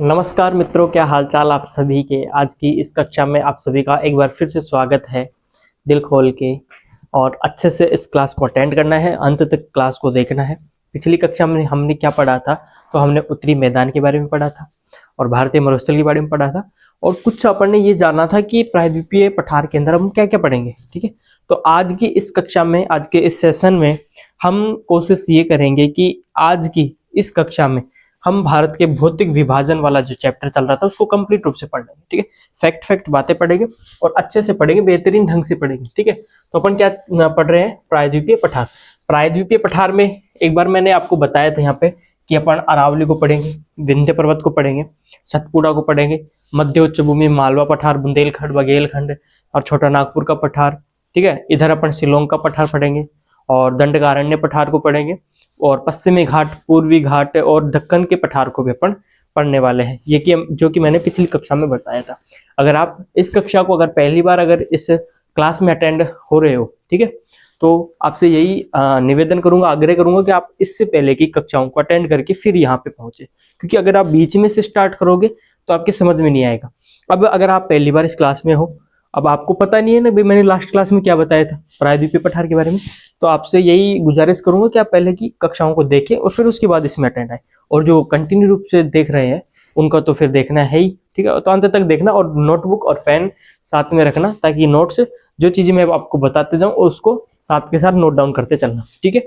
नमस्कार मित्रों, क्या हालचाल आप सभी के। आज की इस कक्षा में आप सभी का एक बार फिर से स्वागत है। दिल खोल के और अच्छे से इस क्लास को अटेंड करना है, अंत तक क्लास को देखना है। पिछली कक्षा में हमने क्या पढ़ा था, तो हमने उत्तरी मैदान के बारे में पढ़ा था और भारतीय मरुस्थल के बारे में पढ़ा था, और कुछ अपन ने ये जाना था कि प्रायद्वीपीय पठार के अंदर हम क्या क्या पढ़ेंगे। ठीक है, तो आज की इस कक्षा में, आज के इस सेशन में हम कोशिश ये करेंगे कि आज की इस कक्षा में हम भारत के भौतिक विभाजन वाला जो चैप्टर चल रहा था उसको कंप्लीट रूप से पढ़ लेंगे। ठीक है, फैक्ट फैक्ट बातें पढ़ेंगे और अच्छे से पढ़ेंगे, बेहतरीन ढंग से पढ़ेंगे। ठीक है, तो अपन क्या पढ़ रहे हैं, प्रायद्वीपीय पठार। प्रायद्वीपीय पठार में एक बार मैंने आपको बताया था यहाँ पे कि अपन अरावली को पढ़ेंगे, विंध्य पर्वत को पढ़ेंगे, सतपुड़ा को पढ़ेंगे, मध्य उच्च भूमि, मालवा पठार, बुंदेलखंड, बघेलखंड और छोटा नागपुर का पठार। ठीक है, इधर अपन शिलोंग का पठार पढ़ेंगे और दंडकारण्य पठार को पढ़ेंगे, और पश्चिमी घाट, पूर्वी घाट और दक्कन के पठार को भी अपन पढ़ने वाले हैं। ये कि जो कि मैंने पिछली कक्षा में बताया था। अगर आप इस कक्षा को अगर पहली बार अगर इस क्लास में अटेंड हो रहे हो, ठीक है, तो आपसे यही निवेदन करूंगा, आग्रह करूंगा कि आप इससे पहले की कक्षाओं को अटेंड करके फिर यहाँ पे पहुंचे, क्योंकि अगर आप बीच में से स्टार्ट करोगे तो आपके समझ में नहीं आएगा। अब अगर आप पहली बार इस क्लास में हो, अब आपको पता नहीं है ना भाई मैंने लास्ट क्लास में क्या बताया था प्रायद्वीपीय पठार के बारे में, तो आपसे यही गुजारिश करूंगा कि आप पहले की कक्षाओं को देखें और फिर उसके बाद इसमें अटेंड आए। और जो कंटिन्यू रूप से देख रहे हैं उनका तो फिर देखना है ही। ठीक है, तो अंत तक देखना और नोटबुक और पेन साथ में रखना, ताकि नोट्स जो चीजें मैं आपको बताते जाऊं उसको साथ के साथ नोट डाउन करते चलना। ठीक है,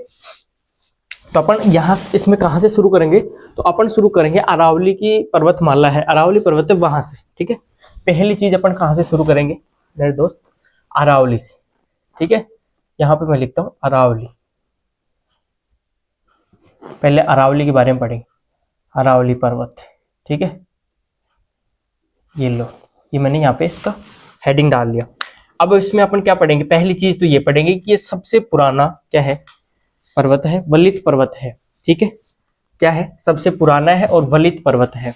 तो अपन यहाँ इसमें कहाँ से शुरू करेंगे, तो अपन शुरू करेंगे अरावली की पर्वतमाला है, अरावली पर्वत है वहां से। ठीक है, पहली चीज अपन कहाँ से शुरू करेंगे मेरे दोस्त, अरावली से। ठीक है, यहाँ पे मैं लिखता हूँ अरावली। पहले अरावली के बारे में पढ़ेंगे, अरावली पर्वत। ठीक है, ये लो, ये मैंने यहाँ पे इसका हेडिंग डाल दिया। अब इसमें अपन क्या पढ़ेंगे, पहली चीज तो ये पढ़ेंगे कि ये सबसे पुराना क्या है, पर्वत है, वलित पर्वत है। ठीक है, क्या है, सबसे पुराना है और वलित पर्वत है।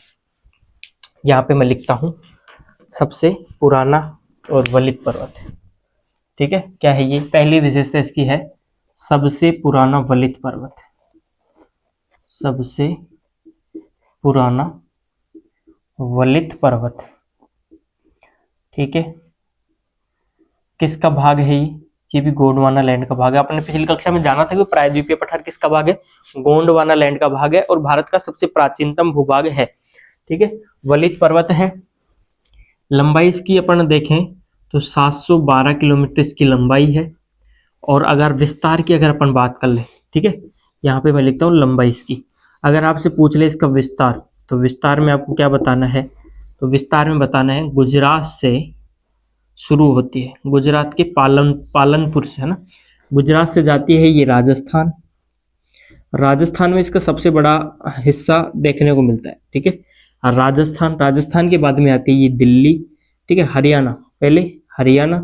यहाँ पे मैं लिखता हूँ सबसे पुराना और वलित पर्वत है। ठीक है, क्या है ये, पहली विशेषता इसकी है सबसे पुराना वलित पर्वत, सबसे पुराना वलित पर्वत। ठीक है, किसका भाग है ये भी गोंडवाना लैंड का भाग है। आपने पिछली कक्षा में जाना था कि प्रायद्वीपीय पठार किसका भाग है, गोंडवाना लैंड का भाग है और भारत का सबसे प्राचीनतम भूभाग है। ठीक है, वलित पर्वत है। लंबाई इसकी अपन देखें तो 712 किलोमीटर इसकी लंबाई है। और अगर विस्तार की अगर अपन बात कर ले, ठीक है, यहाँ पे मैं लिखता हूँ लंबाई इसकी। अगर आपसे पूछ ले इसका विस्तार, तो विस्तार में आपको क्या बताना है, तो विस्तार में बताना है गुजरात से शुरू होती है, गुजरात के पालनपुर से, है ना, गुजरात से जाती है ये राजस्थान। राजस्थान में इसका सबसे बड़ा हिस्सा देखने को मिलता है। ठीक है, और राजस्थान के बाद में आती है ये दिल्ली। ठीक है, हरियाणा, पहले हरियाणा,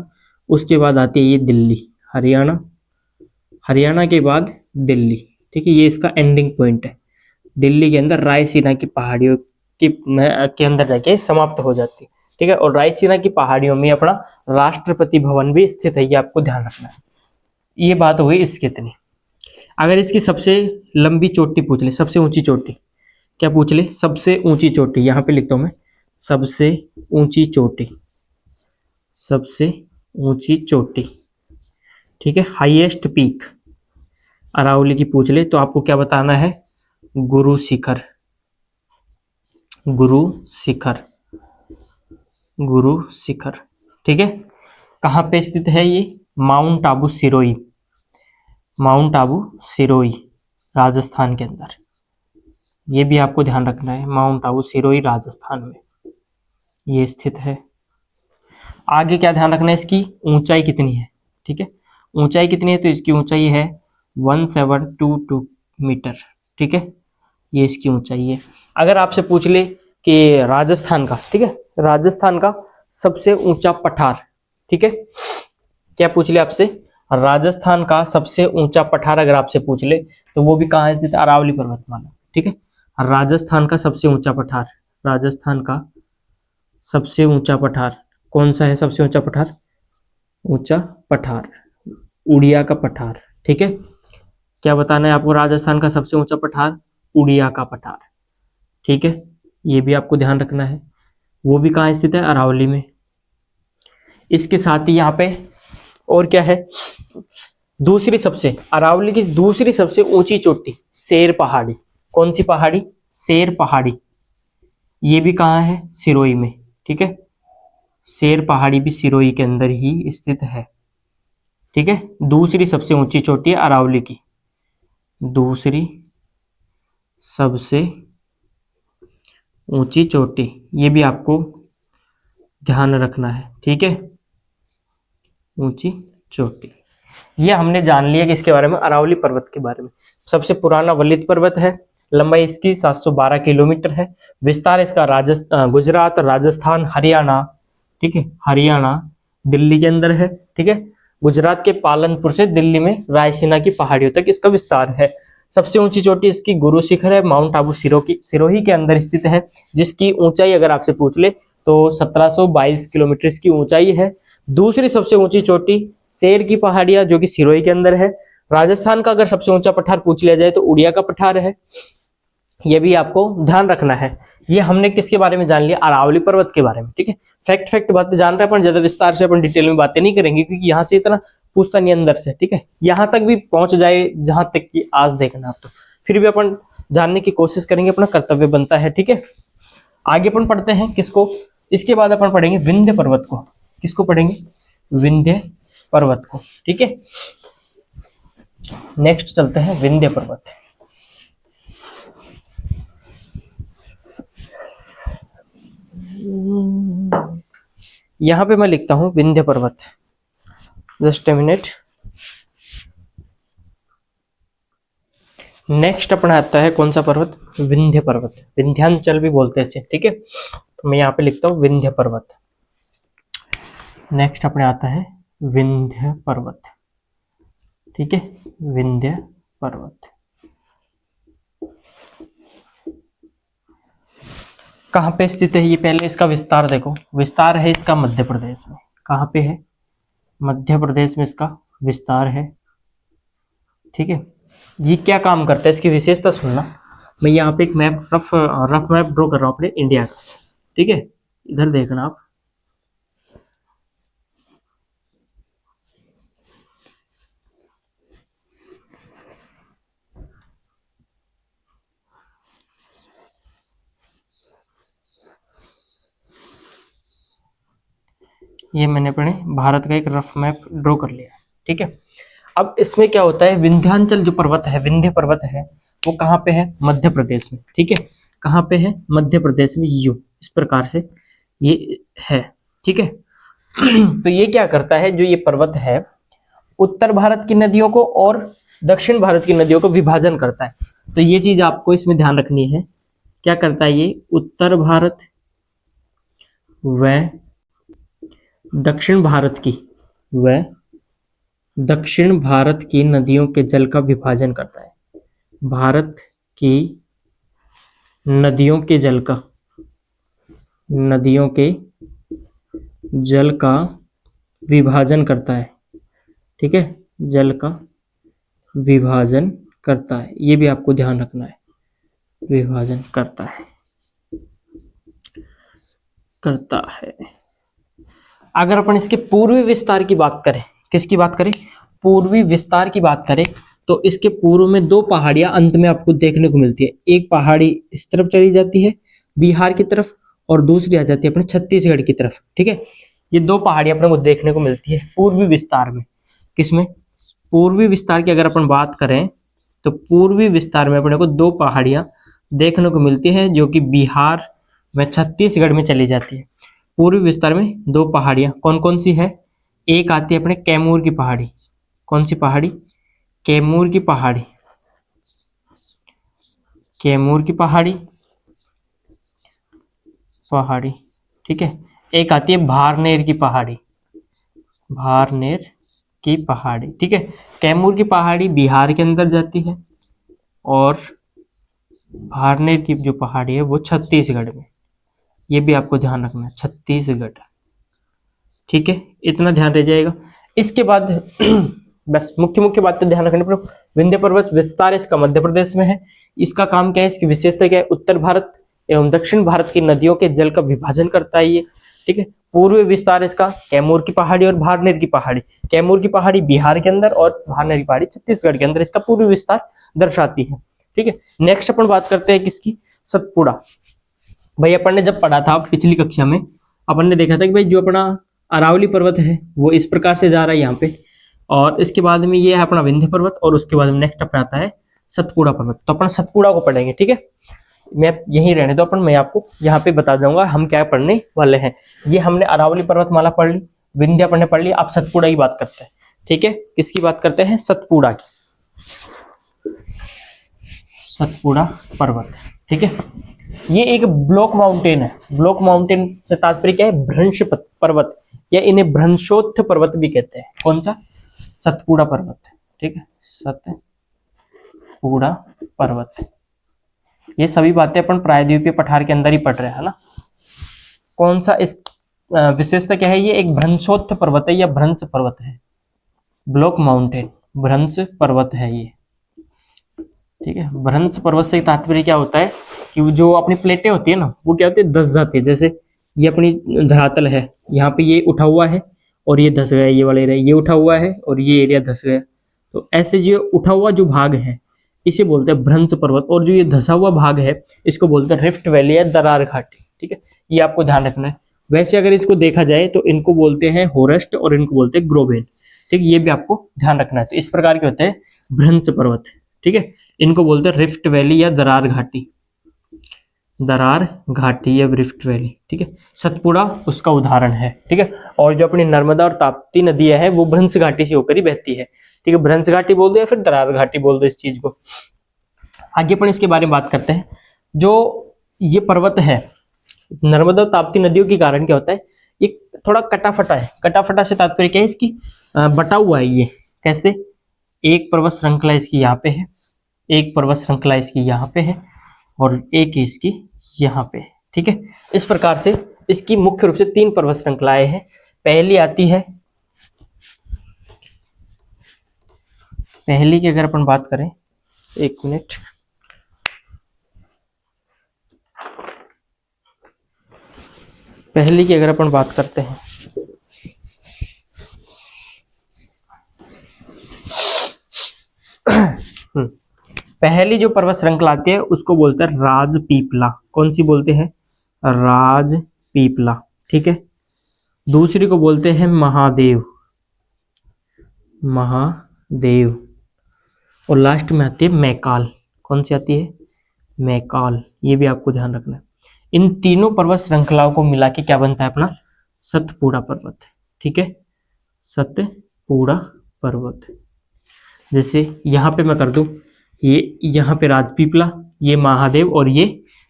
उसके बाद आती है ये दिल्ली, हरियाणा, हरियाणा के बाद दिल्ली। ठीक है, ये इसका एंडिंग पॉइंट है। दिल्ली के अंदर रायसीना की पहाड़ियों के अंदर जाके समाप्त हो जाती है। ठीक है, और रायसीना की पहाड़ियों में अपना राष्ट्रपति भवन भी स्थित है, ये आपको ध्यान रखना है। ये बात हो गई इसकी इतनी। अगर इसकी सबसे लंबी चोटी पूछ ले, सबसे ऊंची चोटी क्या पूछ ले, सबसे ऊंची चोटी, यहाँ पे लिखता हूं मैं सबसे ऊंची चोटी, सबसे ऊंची चोटी। ठीक है, हाईएस्ट पीक अरावली की पूछ ले तो आपको क्या बताना है, गुरु शिखर, गुरु शिखर, गुरु शिखर। ठीक है, कहाँ पे स्थित है ये, माउंट आबू सिरोही, माउंट आबू सिरोही राजस्थान के अंदर। ये भी आपको ध्यान रखना है, माउंट आबू सिरोही राजस्थान में ये स्थित है। आगे क्या ध्यान रखना है, इसकी ऊंचाई कितनी है। ठीक है, ऊंचाई कितनी है, तो इसकी ऊंचाई है 1722 मीटर। ठीक है, ये इसकी ऊंचाई है। अगर आपसे पूछ ले कि राजस्थान का, ठीक है, राजस्थान का सबसे ऊंचा पठार, ठीक है, क्या पूछ ले आपसे, राजस्थान का सबसे ऊंचा पठार अगर आपसे पूछ ले तो वो भी कहाँ स्थित है, अरावली पर्वतमाला। ठीक है, राजस्थान का सबसे ऊंचा पठार, राजस्थान का सबसे ऊंचा पठार कौन सा है, सबसे ऊंचा पठार, ऊंचा पठार उड़िया का पठार। ठीक है, क्या बताना है आपको, राजस्थान का सबसे ऊंचा पठार उड़िया का पठार। ठीक है, ये भी आपको ध्यान रखना है। वो भी कहाँ स्थित है? अरावली में। इसके साथ ही यहाँ पे और क्या है? दूसरी सबसे, अरावली की दूसरी सबसे ऊंची चोटी शेर पहाड़ी। कौन सी पहाड़ी? शेर पहाड़ी। ये भी कहाँ है? सिरोही में। ठीक है, शेर पहाड़ी भी सिरोही के अंदर ही स्थित है। ठीक है, दूसरी सबसे ऊंची चोटी है अरावली की, दूसरी सबसे ऊंची चोटी, ये भी आपको ध्यान रखना है। ठीक है, ऊंची चोटी। ये हमने जान लिया कि इसके बारे में, अरावली पर्वत के बारे में। सबसे पुराना वलित पर्वत है, लंबाई इसकी 712 किलोमीटर है, विस्तार इसका गुजरात, राजस्थान, हरियाणा, ठीक है, हरियाणा, दिल्ली के अंदर है। ठीक है, गुजरात के पालनपुर से दिल्ली में रायसीना की पहाड़ियों तक इसका विस्तार है। सबसे ऊंची चोटी इसकी गुरु शिखर है, माउंट आबू सिरोही के अंदर स्थित है, जिसकी ऊंचाई अगर आपसे पूछ ले तो 1722 किलोमीटर इसकी ऊंचाई है। दूसरी सबसे ऊंची चोटी शेर की पहाड़ियां, जो कि सिरोही के अंदर है। राजस्थान का अगर सबसे ऊंचा पठार पूछ लिया जाए तो उड़िया का पठार है। ये भी आपको ध्यान रखना है। ये हमने किसके बारे में जान लिया? अरावली पर्वत के बारे में। ठीक है, फैक्ट बातें जान रहे हैं, अपन ज्यादा विस्तार से अपन डिटेल में बातें नहीं करेंगे, क्योंकि यहाँ से इतना पूछता नहीं अंदर से। ठीक है, यहाँ तक भी पहुंच जाए जहां तक कि आज देखना आप, तो फिर भी अपन जानने की कोशिश करेंगे, अपना कर्तव्य बनता है। ठीक है, आगे अपन पढ़ते हैं किसको? इसके बाद अपन पढ़ेंगे विंध्य पर्वत को। किसको पढ़ेंगे? विंध्य पर्वत को। ठीक है, नेक्स्ट चलते हैं विंध्य पर्वत। यहां पे मैं लिखता हूं विंध्य पर्वत, जस्ट ए मिनट। नेक्स्ट अपना आता है कौन सा पर्वत? विंध्य पर्वत, विंध्याचल भी बोलते हैं इसे। ठीक है, तो मैं यहाँ पे लिखता हूँ विंध्य पर्वत। नेक्स्ट अपने आता है विंध्य पर्वत। ठीक है, विंध्य पर्वत कहाँ पे स्थित है? ये पहले इसका विस्तार देखो। विस्तार है इसका मध्य प्रदेश में। कहाँ पे है? मध्य प्रदेश में इसका विस्तार है। ठीक है, ये क्या काम करता है, इसकी विशेषता सुनना। मैं यहाँ पे एक मैप, रफ मैप ड्रॉ कर रहा हूँ अपने इंडिया का। ठीक है, इधर देखना आप। ये मैंने अपने भारत का एक रफ मैप ड्रॉ कर लिया। ठीक है, अब इसमें क्या होता है, विंध्याचल जो पर्वत है, विंध्य पर्वत है, वो कहाँ पे है? मध्य प्रदेश में। ठीक है, कहाँ पे है? मध्य प्रदेश में। यू इस प्रकार से ये है। ठीक है, तो ये क्या करता है, जो ये पर्वत है, उत्तर भारत की नदियों को और दक्षिण भारत की नदियों को विभाजन करता है। तो ये चीज आपको इसमें ध्यान रखनी है। क्या करता है ये? उत्तर भारत व दक्षिण भारत की नदियों के जल का विभाजन करता है। भारत की नदियों के जल का विभाजन करता है। ठीक है, जल का विभाजन करता है, ये भी आपको ध्यान रखना है। विभाजन करता है। अगर अपन इसके पूर्वी विस्तार की बात करें, किसकी बात करें? पूर्वी विस्तार की बात करें, तो इसके पूर्व में दो पहाड़ियां अंत में आपको देखने को मिलती है। एक पहाड़ी इस तरफ चली जाती है बिहार की तरफ, और दूसरी आ जाती है अपने छत्तीसगढ़ की तरफ। ठीक है, ये दो पहाड़ियां अपने को देखने को मिलती है पूर्वी विस्तार में। किसमें? पूर्वी विस्तार की अगर अपन बात करें तो पूर्वी विस्तार में अपने को दो पहाड़ियां देखने को मिलती है, जो कि बिहार व छत्तीसगढ़ में चली जाती है। पूर्वी विस्तार में दो पहाड़ियां कौन कौन सी है? एक आती है अपने कैमूर की पहाड़ी। कौन सी पहाड़ी? कैमूर की पहाड़ी। कैमूर की पहाड़ी। ठीक है, एक आती है भारनेर की पहाड़ी। भारनेर की पहाड़ी। ठीक है, कैमूर की पहाड़ी बिहार के अंदर जाती है, और भारनेर की जो पहाड़ी है वो छत्तीसगढ़ में। ये भी आपको ध्यान रखना है, छत्तीसगढ़। ठीक है, इतना ध्यान रह जाएगा। इसके बाद बस मुख्य बातें ध्यान रखने पर। विंध्य पर्वत विस्तार इसका मध्य प्रदेश में है। इसका काम क्या है, इसकी विशेषता क्या है? उत्तर भारत एवं दक्षिण भारत की नदियों के जल का विभाजन करता है ये। ठीक है, पूर्वी विस्तार इसका कैमूर की पहाड़ी और भारनेर की पहाड़ी, कैमूर की पहाड़ी बिहार के अंदर और भारनेर की पहाड़ी छत्तीसगढ़ के अंदर इसका पूर्वी विस्तार दर्शाती है। ठीक है, नेक्स्ट अपन बात करते हैं किसकी, सतपुड़ा। भाई अपन ने जब पढ़ा था पिछली कक्षा में, अपन ने देखा था कि भाई जो अपना अरावली पर्वत है वो इस प्रकार से जा रहा है यहाँ पे, और इसके बाद में ये है अपना विंध्य पर्वत, और उसके बाद में नेक्स्ट अपना आता है सतपुड़ा पर्वत। तो अपन सतपुड़ा को पढ़ेंगे। ठीक है, मैं यहीं रहने दो अपन, मैं आपको यहाँ पे बता दूंगा हम क्या पढ़ने वाले हैं। ये हमने अरावली पर्वतमाला पढ़ ली, विंध्य अपन ने पढ़ ली, आप सतपुड़ा की बात करते हैं। ठीक है, किसकी बात करते हैं, सतपुड़ा की, सतपुड़ा पर्वत। ठीक है, ये एक ब्लॉक माउंटेन है। ब्लॉक माउंटेन से तात्पर्य क्या है, भ्रंश पर्वत, या इन्हें भ्रंशोत्थ पर्वत भी कहते हैं। कौन सा, सतपुड़ा पर्वत। ठीक है, सतपुड़ा पर्वत। ये सभी बातें अपन प्रायद्वीपीय पठार के अंदर ही पढ़ रहे हैं ना। कौन सा, इस विशेषता क्या है, ये एक भ्रंशोत्थ पर्वत है या भ्रंश पर्वत है, ब्लॉक माउंटेन भ्रंश पर्वत है ये। ठीक है, भ्रंश पर्वत से तात्पर्य क्या होता है कि जो अपनी प्लेटें होती है ना, वो क्या होती है, धंस जाती है। जैसे ये अपनी धरातल है, यहाँ पे ये उठा हुआ है और ये धंस गया, ये वाला एरिया ये उठा हुआ है और ये एरिया धंस गया। तो ऐसे जो उठा हुआ जो भाग है इसे बोलते हैं भ्रंश पर्वत, और जो ये धंसा हुआ भाग है इसको बोलते हैं रिफ्ट वैली या दरार घाटी। ठीक है, ये आपको ध्यान रखना है। वैसे अगर इसको देखा जाए तो इनको बोलते हैं होरेस्ट और इनको बोलते हैं ग्रोवेन। ठीक, ये भी आपको ध्यान रखना है। तो इस प्रकार के होते हैं भ्रंश पर्वत। ठीक है, इनको बोलते हैं रिफ्ट वैली या दरार घाटी, दरार घाटी या रिफ्ट वैली। ठीक है, सतपुड़ा उसका उदाहरण है। ठीक है, और जो अपनी नर्मदा और ताप्ती नदियां है वो भ्रंश घाटी से होकर ही बहती है। ठीक है, भ्रंश घाटी बोल दो या फिर दरार घाटी बोल दो इस चीज को। आगे अपन इसके बारे में बात करते हैं। जो ये पर्वत है नर्मदा और ताप्ती नदियों के कारण क्या होता है, ये थोड़ा कटाफटा है। कटाफटा से तात्पर्य क्या है, इसकी बटा हुआ है ये। कैसे, एक पर्वत श्रृंखला इसकी यहाँ पे है, एक पर्वत श्रृंखला इसकी यहाँ पे है, और एक इसकी यहाँ पे है। ठीक है, इस प्रकार से इसकी मुख्य रूप से 3 पर्वत श्रृंखलाएं हैं। पहली आती है, पहली की अगर अपन बात करें, एक मिनट, पहली की अगर अपन बात करते हैं, पहली जो पर्वत श्रृंखला आती है उसको बोलते हैं राजपीपला। कौन सी बोलते हैं, राजपीपला। ठीक है, दूसरी को बोलते हैं महादेव, महादेव, और लास्ट में आती है मैकाल। कौन सी आती है, मैकाल। ये भी आपको ध्यान रखना है। इन तीनों पर्वत श्रृंखलाओं को मिला के क्या बनता है अपना सतपुड़ा पर्वत। ठीक है, सतपुड़ा पर्वत। जैसे यहाँ पे मैं कर दूं, ये यहाँ पे राजपीपला, ये महादेव और ये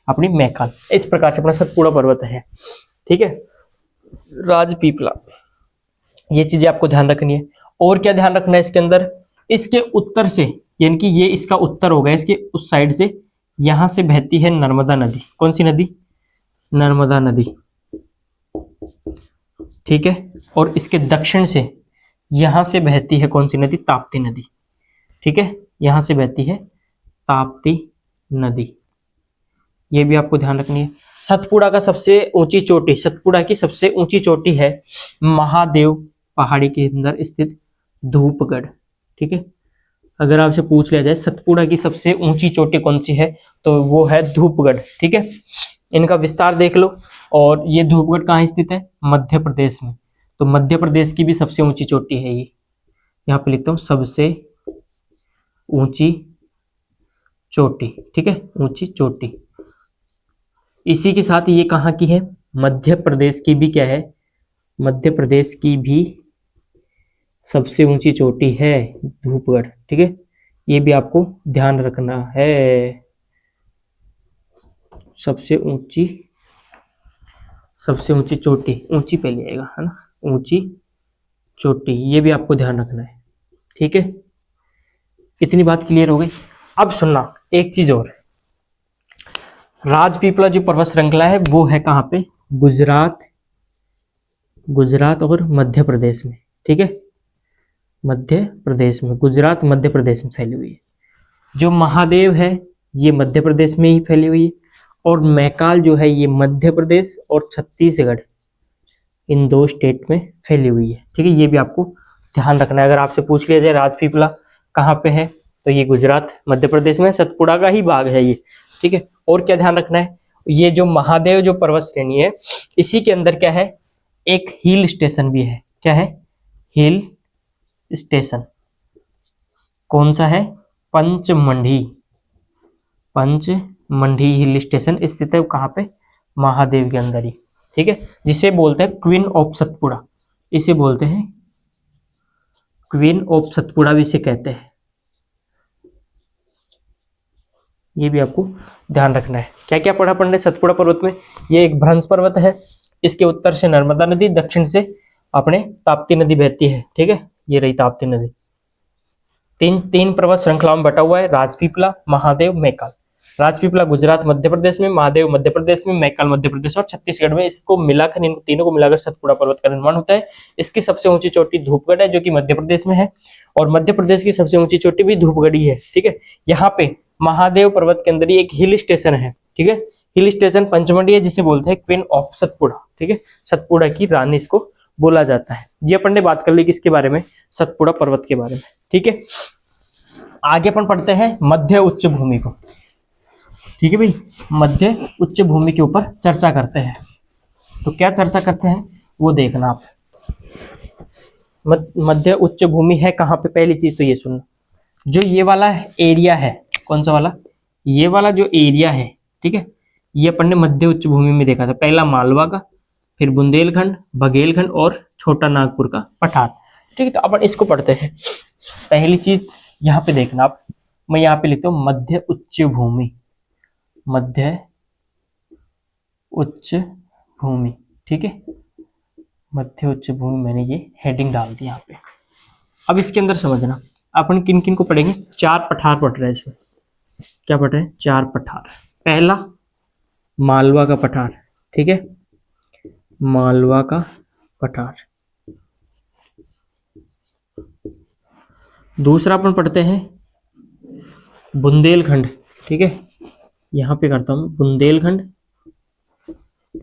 अपनी मैकाल, इस प्रकार से अपना सतपुड़ा पर्वत है। ठीक है, राजपीपला, ये चीजें आपको ध्यान रखनी है। और क्या ध्यान रखना है इसके अंदर, इसके उत्तर से, यानी कि ये इसका उत्तर होगा, इसके उस साइड से यहां से बहती है नर्मदा नदी। कौन सी नदी, नर्मदा नदी। ठीक है, और इसके दक्षिण से यहां से बहती है कौन सी नदी, ताप्ती नदी। ठीक है, यहां से बहती है ताप्ती नदी। ये भी आपको ध्यान रखनी है। सतपुड़ा का सबसे ऊंची चोटी, सतपुड़ा की सबसे ऊंची चोटी है महादेव पहाड़ी के अंदर स्थित धूपगढ़। ठीक है, अगर आपसे पूछ लिया जाए सतपुड़ा की सबसे ऊंची चोटी कौन सी है तो वो है धूपगढ़। ठीक है, इनका विस्तार देख लो। और ये धूपगढ़ कहाँ स्थित है, मध्य प्रदेश में। तो मध्य प्रदेश की भी सबसे ऊंची चोटी है ये, यहाँ पे लिखता हूँ सबसे ऊंची चोटी। ठीक है, ऊंची चोटी। इसी के साथ ये कहाँ की है, मध्य प्रदेश की भी क्या है, मध्य प्रदेश की भी सबसे ऊंची चोटी है धूपगढ़। ठीक है, ये भी आपको ध्यान रखना है। सबसे ऊंची चोटी, ऊंची पे लिएगा है ना, ऊंची चोटी, ये भी आपको ध्यान रखना है। ठीक है, इतनी बात क्लियर हो गई। अब सुनना एक चीज और, राजपीपला जो पर्वत श्रृंखला है वो है कहाँ पे, गुजरात और मध्य प्रदेश में। ठीक है, मध्य प्रदेश में, गुजरात मध्य प्रदेश में फैली हुई है। जो महादेव है ये मध्य प्रदेश में ही फैली हुई है, और मैकाल जो है ये मध्य प्रदेश और छत्तीसगढ़, इन 2 स्टेट में फैली हुई है। ठीक है, ये भी आपको ध्यान रखना है। अगर आपसे पूछ लिया जाए राजपीपला कहाँ पे है, तो ये गुजरात मध्य प्रदेश में सतपुड़ा का ही भाग है ये। ठीक है, और क्या ध्यान रखना है, ये जो महादेव जो पर्वत श्रेणी है, इसी के अंदर क्या है, एक हिल स्टेशन भी है। क्या है, हिल स्टेशन। कौन सा है, पंचमढ़ी। पंचमढ़ी हिल स्टेशन स्थित है कहाँ पे, महादेव के अंदर ही। ठीक है, जिसे बोलते हैं क्वीन ऑफ सतपुड़ा, इसे बोलते हैं क्वीन ऑफ सतपुड़ा भी इसे कहते हैं। ये भी आपको ध्यान रखना है। क्या क्या पढ़ा पढ़ने सतपुड़ा पर्वत में, ये एक भ्रंश पर्वत है, इसके उत्तर से नर्मदा नदी, दक्षिण से अपने ताप्ती नदी बहती है। ठीक है, ये रही ताप्ती नदी। तीन पर्वत श्रृंखलाओं में बटा हुआ है, राजपीपला, महादेव, मैकाल। राजपीपला गुजरात मध्य प्रदेश में, महादेव मध्य प्रदेश में, मैकाल मध्य प्रदेश और छत्तीसगढ़ में। इसको मिलाकर, इन तीनों को मिलाकर सतपुड़ा पर्वत का निर्माण होता है। इसकी सबसे ऊंची चोटी धूपगढ़ है जो कि मध्य प्रदेश में है, और मध्य प्रदेश की सबसे ऊंची चोटी भी धूपगढ़ ही है। ठीक है, यहाँ पे महादेव पर्वत के अंदर ही एक हिल स्टेशन है। ठीक है, हिल स्टेशन पंचमढ़ी है, जिसे बोलते हैं क्वीन ऑफ सतपुड़ा। ठीक है, सतपुड़ा की रानी इसको बोला जाता है। ये अपन ने बात कर ली किसके बारे में, सतपुड़ा पर्वत के बारे में। ठीक है, आगे अपन पढ़ते हैं मध्य उच्च भूमि को। ठीक है भाई, मध्य उच्च भूमि के ऊपर चर्चा करते हैं। तो क्या चर्चा करते हैं वो देखना आप। मध्य उच्च भूमि है कहाँ पे, पहली चीज तो ये सुनना, जो ये वाला एरिया है, कौन सा वाला, ये वाला जो एरिया है। ठीक है, ये अपन ने मध्य उच्च भूमि में देखा था, पहला मालवा का, फिर बुंदेलखंड, बघेलखंड और छोटा नागपुर का पठार। ठीक है, तो अपन इसको पढ़ते हैं। पहली चीज यहाँ पे देखना आप, मैं यहाँ पे लिखता हूँ मध्य उच्च भूमि, मध्य उच्च भूमि। ठीक है, मध्य उच्च भूमि, मैंने ये हेडिंग डाल दी यहाँ पे। अब इसके अंदर समझना अपन किन किन को पढ़ेंगे, 4 पठार पढ़ रहे हैं इसमें। क्या पढ़ रहे हैं, 4 पठार। पहला मालवा का पठार। ठीक है, मालवा का पठार। दूसरा अपन पढ़ते हैं बुंदेलखंड। ठीक है, यहाँ पे करता हूँ बुंदेलखंड,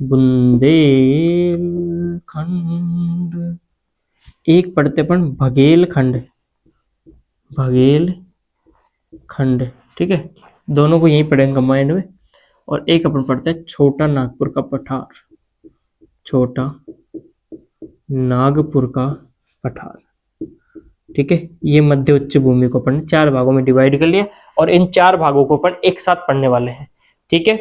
बुंदेलखंड। एक पढ़ते अपन बघेलखंड, बघेलखंड। ठीक है, दोनों को यही पढ़ेंगे कंबाइंड में। और एक अपन पढ़ते हैं छोटा नागपुर का पठार, छोटा नागपुर का पठार। ठीक है, ये मध्य उच्च भूमि को अपन 4 भागों में डिवाइड कर लिया, और इन 4 भागों को अपन एक साथ पढ़ने वाले हैं। ठीक है,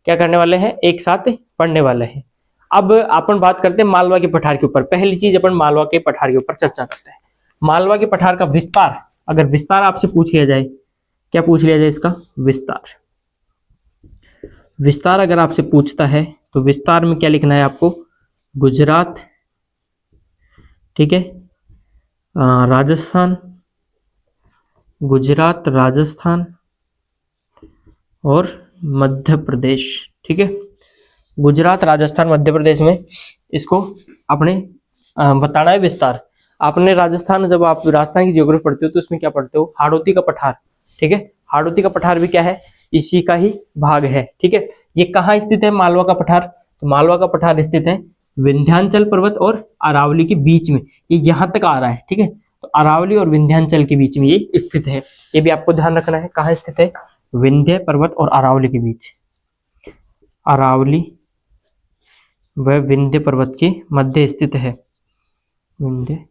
क्या करने वाले हैं, एक साथ पढ़ने वाले हैं। अब अपन बात करते हैं मालवा के पठार के ऊपर। पहली चीज अपन मालवा के पठार के ऊपर चर्चा करते हैं। मालवा के पठार का विस्तार, अगर विस्तार आपसे पूछ लिया जाए, क्या पूछ लिया जाए इसका विस्तार, विस्तार अगर आपसे पूछता है तो विस्तार में क्या लिखना है आपको, गुजरात, ठीक है, राजस्थान, गुजरात, राजस्थान और मध्य प्रदेश। ठीक है, गुजरात, राजस्थान, मध्य प्रदेश में इसको अपने बताना है विस्तार। आपने राजस्थान, जब आप राजस्थान की ज्योग्राफी पढ़ते हो तो उसमें क्या पढ़ते हो, हाड़ौती का पठार। ठीक है, हाड़ौती का पठार भी क्या है, इसी का ही भाग है। ठीक है, ये कहाँ स्थित है मालवा का पठार, तो मालवा का पठार स्थित है विंध्याचल पर्वत और अरावली के बीच में, ये यहाँ तक आ रहा है। ठीक है, तो अरावली और विंध्याचल के बीच में ये स्थित है। ये भी आपको ध्यान रखना है, कहाँ स्थित है, विंध्य पर्वत और अरावली के बीच, अरावली व विंध्य पर्वत के मध्य स्थित है, विंध्य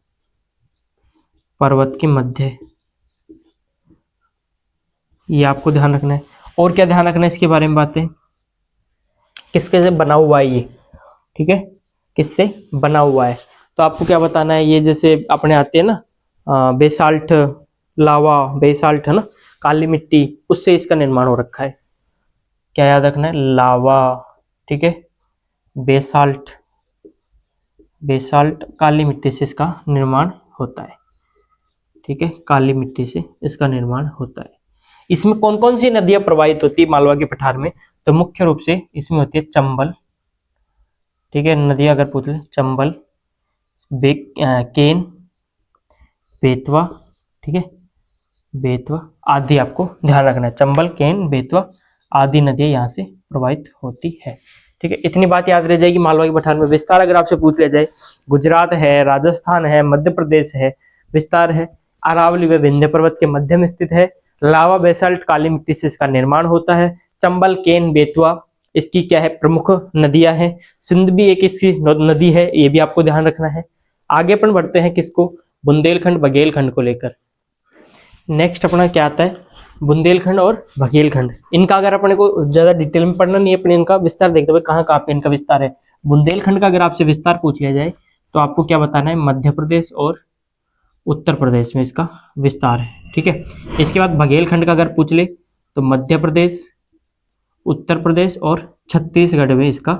पर्वत के मध्य, ये आपको ध्यान रखना है। और क्या ध्यान रखना है इसके बारे में बातें, किसके से बना हुआ है ये, ठीक है, किससे बना हुआ है। तो आपको क्या बताना है, ये जैसे अपने आते हैं ना बेसाल्ट, लावा, बेसाल्ट है ना, काली मिट्टी, उससे इसका निर्माण हो रखा है। क्या याद रखना है, लावा, ठीक है, बेसाल्ट, बेसाल्ट काली मिट्टी से इसका निर्माण होता है। ठीक है, काली मिट्टी से इसका निर्माण होता है। इसमें कौन कौन सी नदियां प्रवाहित होती है मालवा के पठार में, तो मुख्य रूप से इसमें होती है चंबल। ठीक है, नदियां अगर पूछ ले, चंबल, केन, बेतवा, ठीक है, बेतवा आदि आपको ध्यान रखना है, चंबल, केन, बेतवा आदि नदियां यहाँ से प्रवाहित होती है। ठीक है, इतनी बात याद रह जाएगी मालवा पठार में। विस्तार अगर आपसे पूछ लिया जाए, गुजरात है, राजस्थान है, मध्य प्रदेश है, विस्तार है, अरावली व विंध्य पर्वत के मध्य में स्थित है, लावा बेसाल्ट काली मिट्टी से इसका निर्माण होता है, चंबल केन बेतवा इसकी क्या है प्रमुख नदियां हैं, सिंध भी एक इसकी नदी है, ये भी आपको ध्यान रखना है। आगे अपन बढ़ते हैं किसको, बुंदेलखंड बघेलखंड को लेकर। नेक्स्ट अपना क्या आता है, बुंदेलखंड और बघेलखंड। इनका अगर अपने को ज्यादा डिटेल में पढ़ना नहीं है, अपने इनका विस्तार देखते हुए कहाँ कहाँ पे इनका विस्तार है। बुंदेलखंड का अगर आपसे विस्तार पूछ लिया जाए तो आपको क्या बताना है, मध्य प्रदेश और उत्तर प्रदेश में इसका विस्तार है। ठीक है, इसके बाद बघेलखंड का अगर पूछ ले तो मध्य प्रदेश, उत्तर प्रदेश और छत्तीसगढ़ में इसका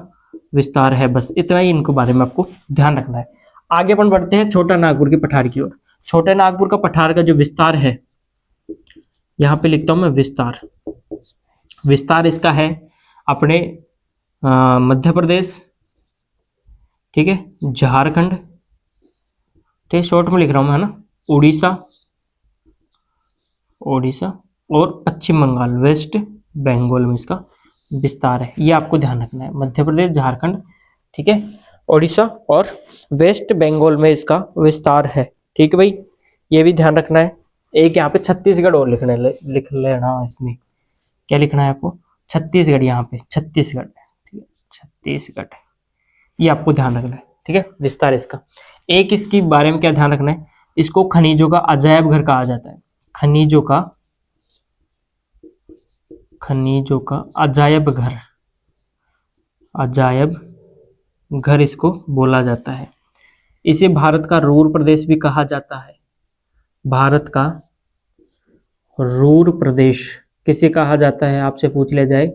विस्तार है। बस इतना ही इनको बारे में आपको ध्यान रखना है। आगे अपन बढ़ते हैं छोटा नागपुर के पठार की ओर। छोटे नागपुर का पठार का जो विस्तार है, यहाँ पे लिखता हूं मैं विस्तार। विस्तार इसका है अपने मध्य प्रदेश, ठीक है, झारखंड, ठीक, शॉर्ट में लिख रहा हूं मैं, है ना, उड़ीसा, ओडिशा और पश्चिम बंगाल, वेस्ट बंगाल में इसका विस्तार है। ये आपको ध्यान रखना है, मध्य प्रदेश, झारखंड, ठीक है, ओडिशा और वेस्ट बंगाल में इसका विस्तार है। ठीक है भाई, ये भी ध्यान रखना है। एक यहाँ पे छत्तीसगढ़ और लिख लेना, इसमें क्या लिखना है आपको, छत्तीसगढ़, यहाँ पे छत्तीसगढ़, ठीक है, छत्तीसगढ़, ये आपको ध्यान रखना है। ठीक है, विस्तार इसका। एक इसकी बारे में क्या ध्यान रखना है, इसको खनिजों का अजायब घर कहा जाता है। खनिजों का अजायब घर, अजायब घर इसको बोला जाता है। इसे भारत का रूर प्रदेश भी कहा जाता है। भारत का रूर प्रदेश किसे कहा जाता है आपसे पूछ लिया जाए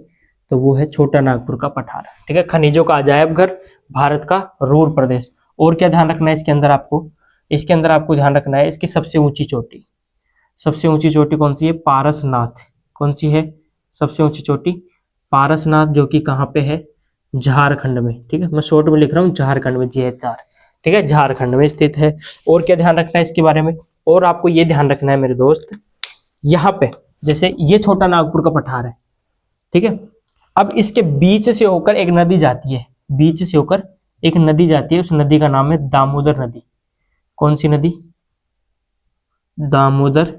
तो वो है छोटा नागपुर का पठार। ठीक है, खनिजों का अजायब घर, भारत का रूर प्रदेश। और क्या ध्यान रखना है इसके अंदर आपको, इसके अंदर आपको ध्यान रखना है इसकी सबसे ऊंची चोटी। सबसे ऊंची चोटी कौन सी है, पारसनाथ। कौन सी है सबसे ऊंची चोटी, पारसनाथ, जो कि कहाँ पे है, झारखंड में। ठीक है, मैं शॉर्ट में लिख रहा हूँ झारखंड में, GH। ठीक है, झारखंड में स्थित है। और क्या ध्यान रखना है इसके बारे में, और आपको ये ध्यान रखना है मेरे दोस्त, यहाँ पे जैसे ये छोटा नागपुर का पठार है, ठीक है, अब इसके बीच से होकर एक नदी जाती है, बीच से होकर एक नदी जाती है, उस नदी का नाम है दामोदर नदी। कौन सी नदी, दामोदर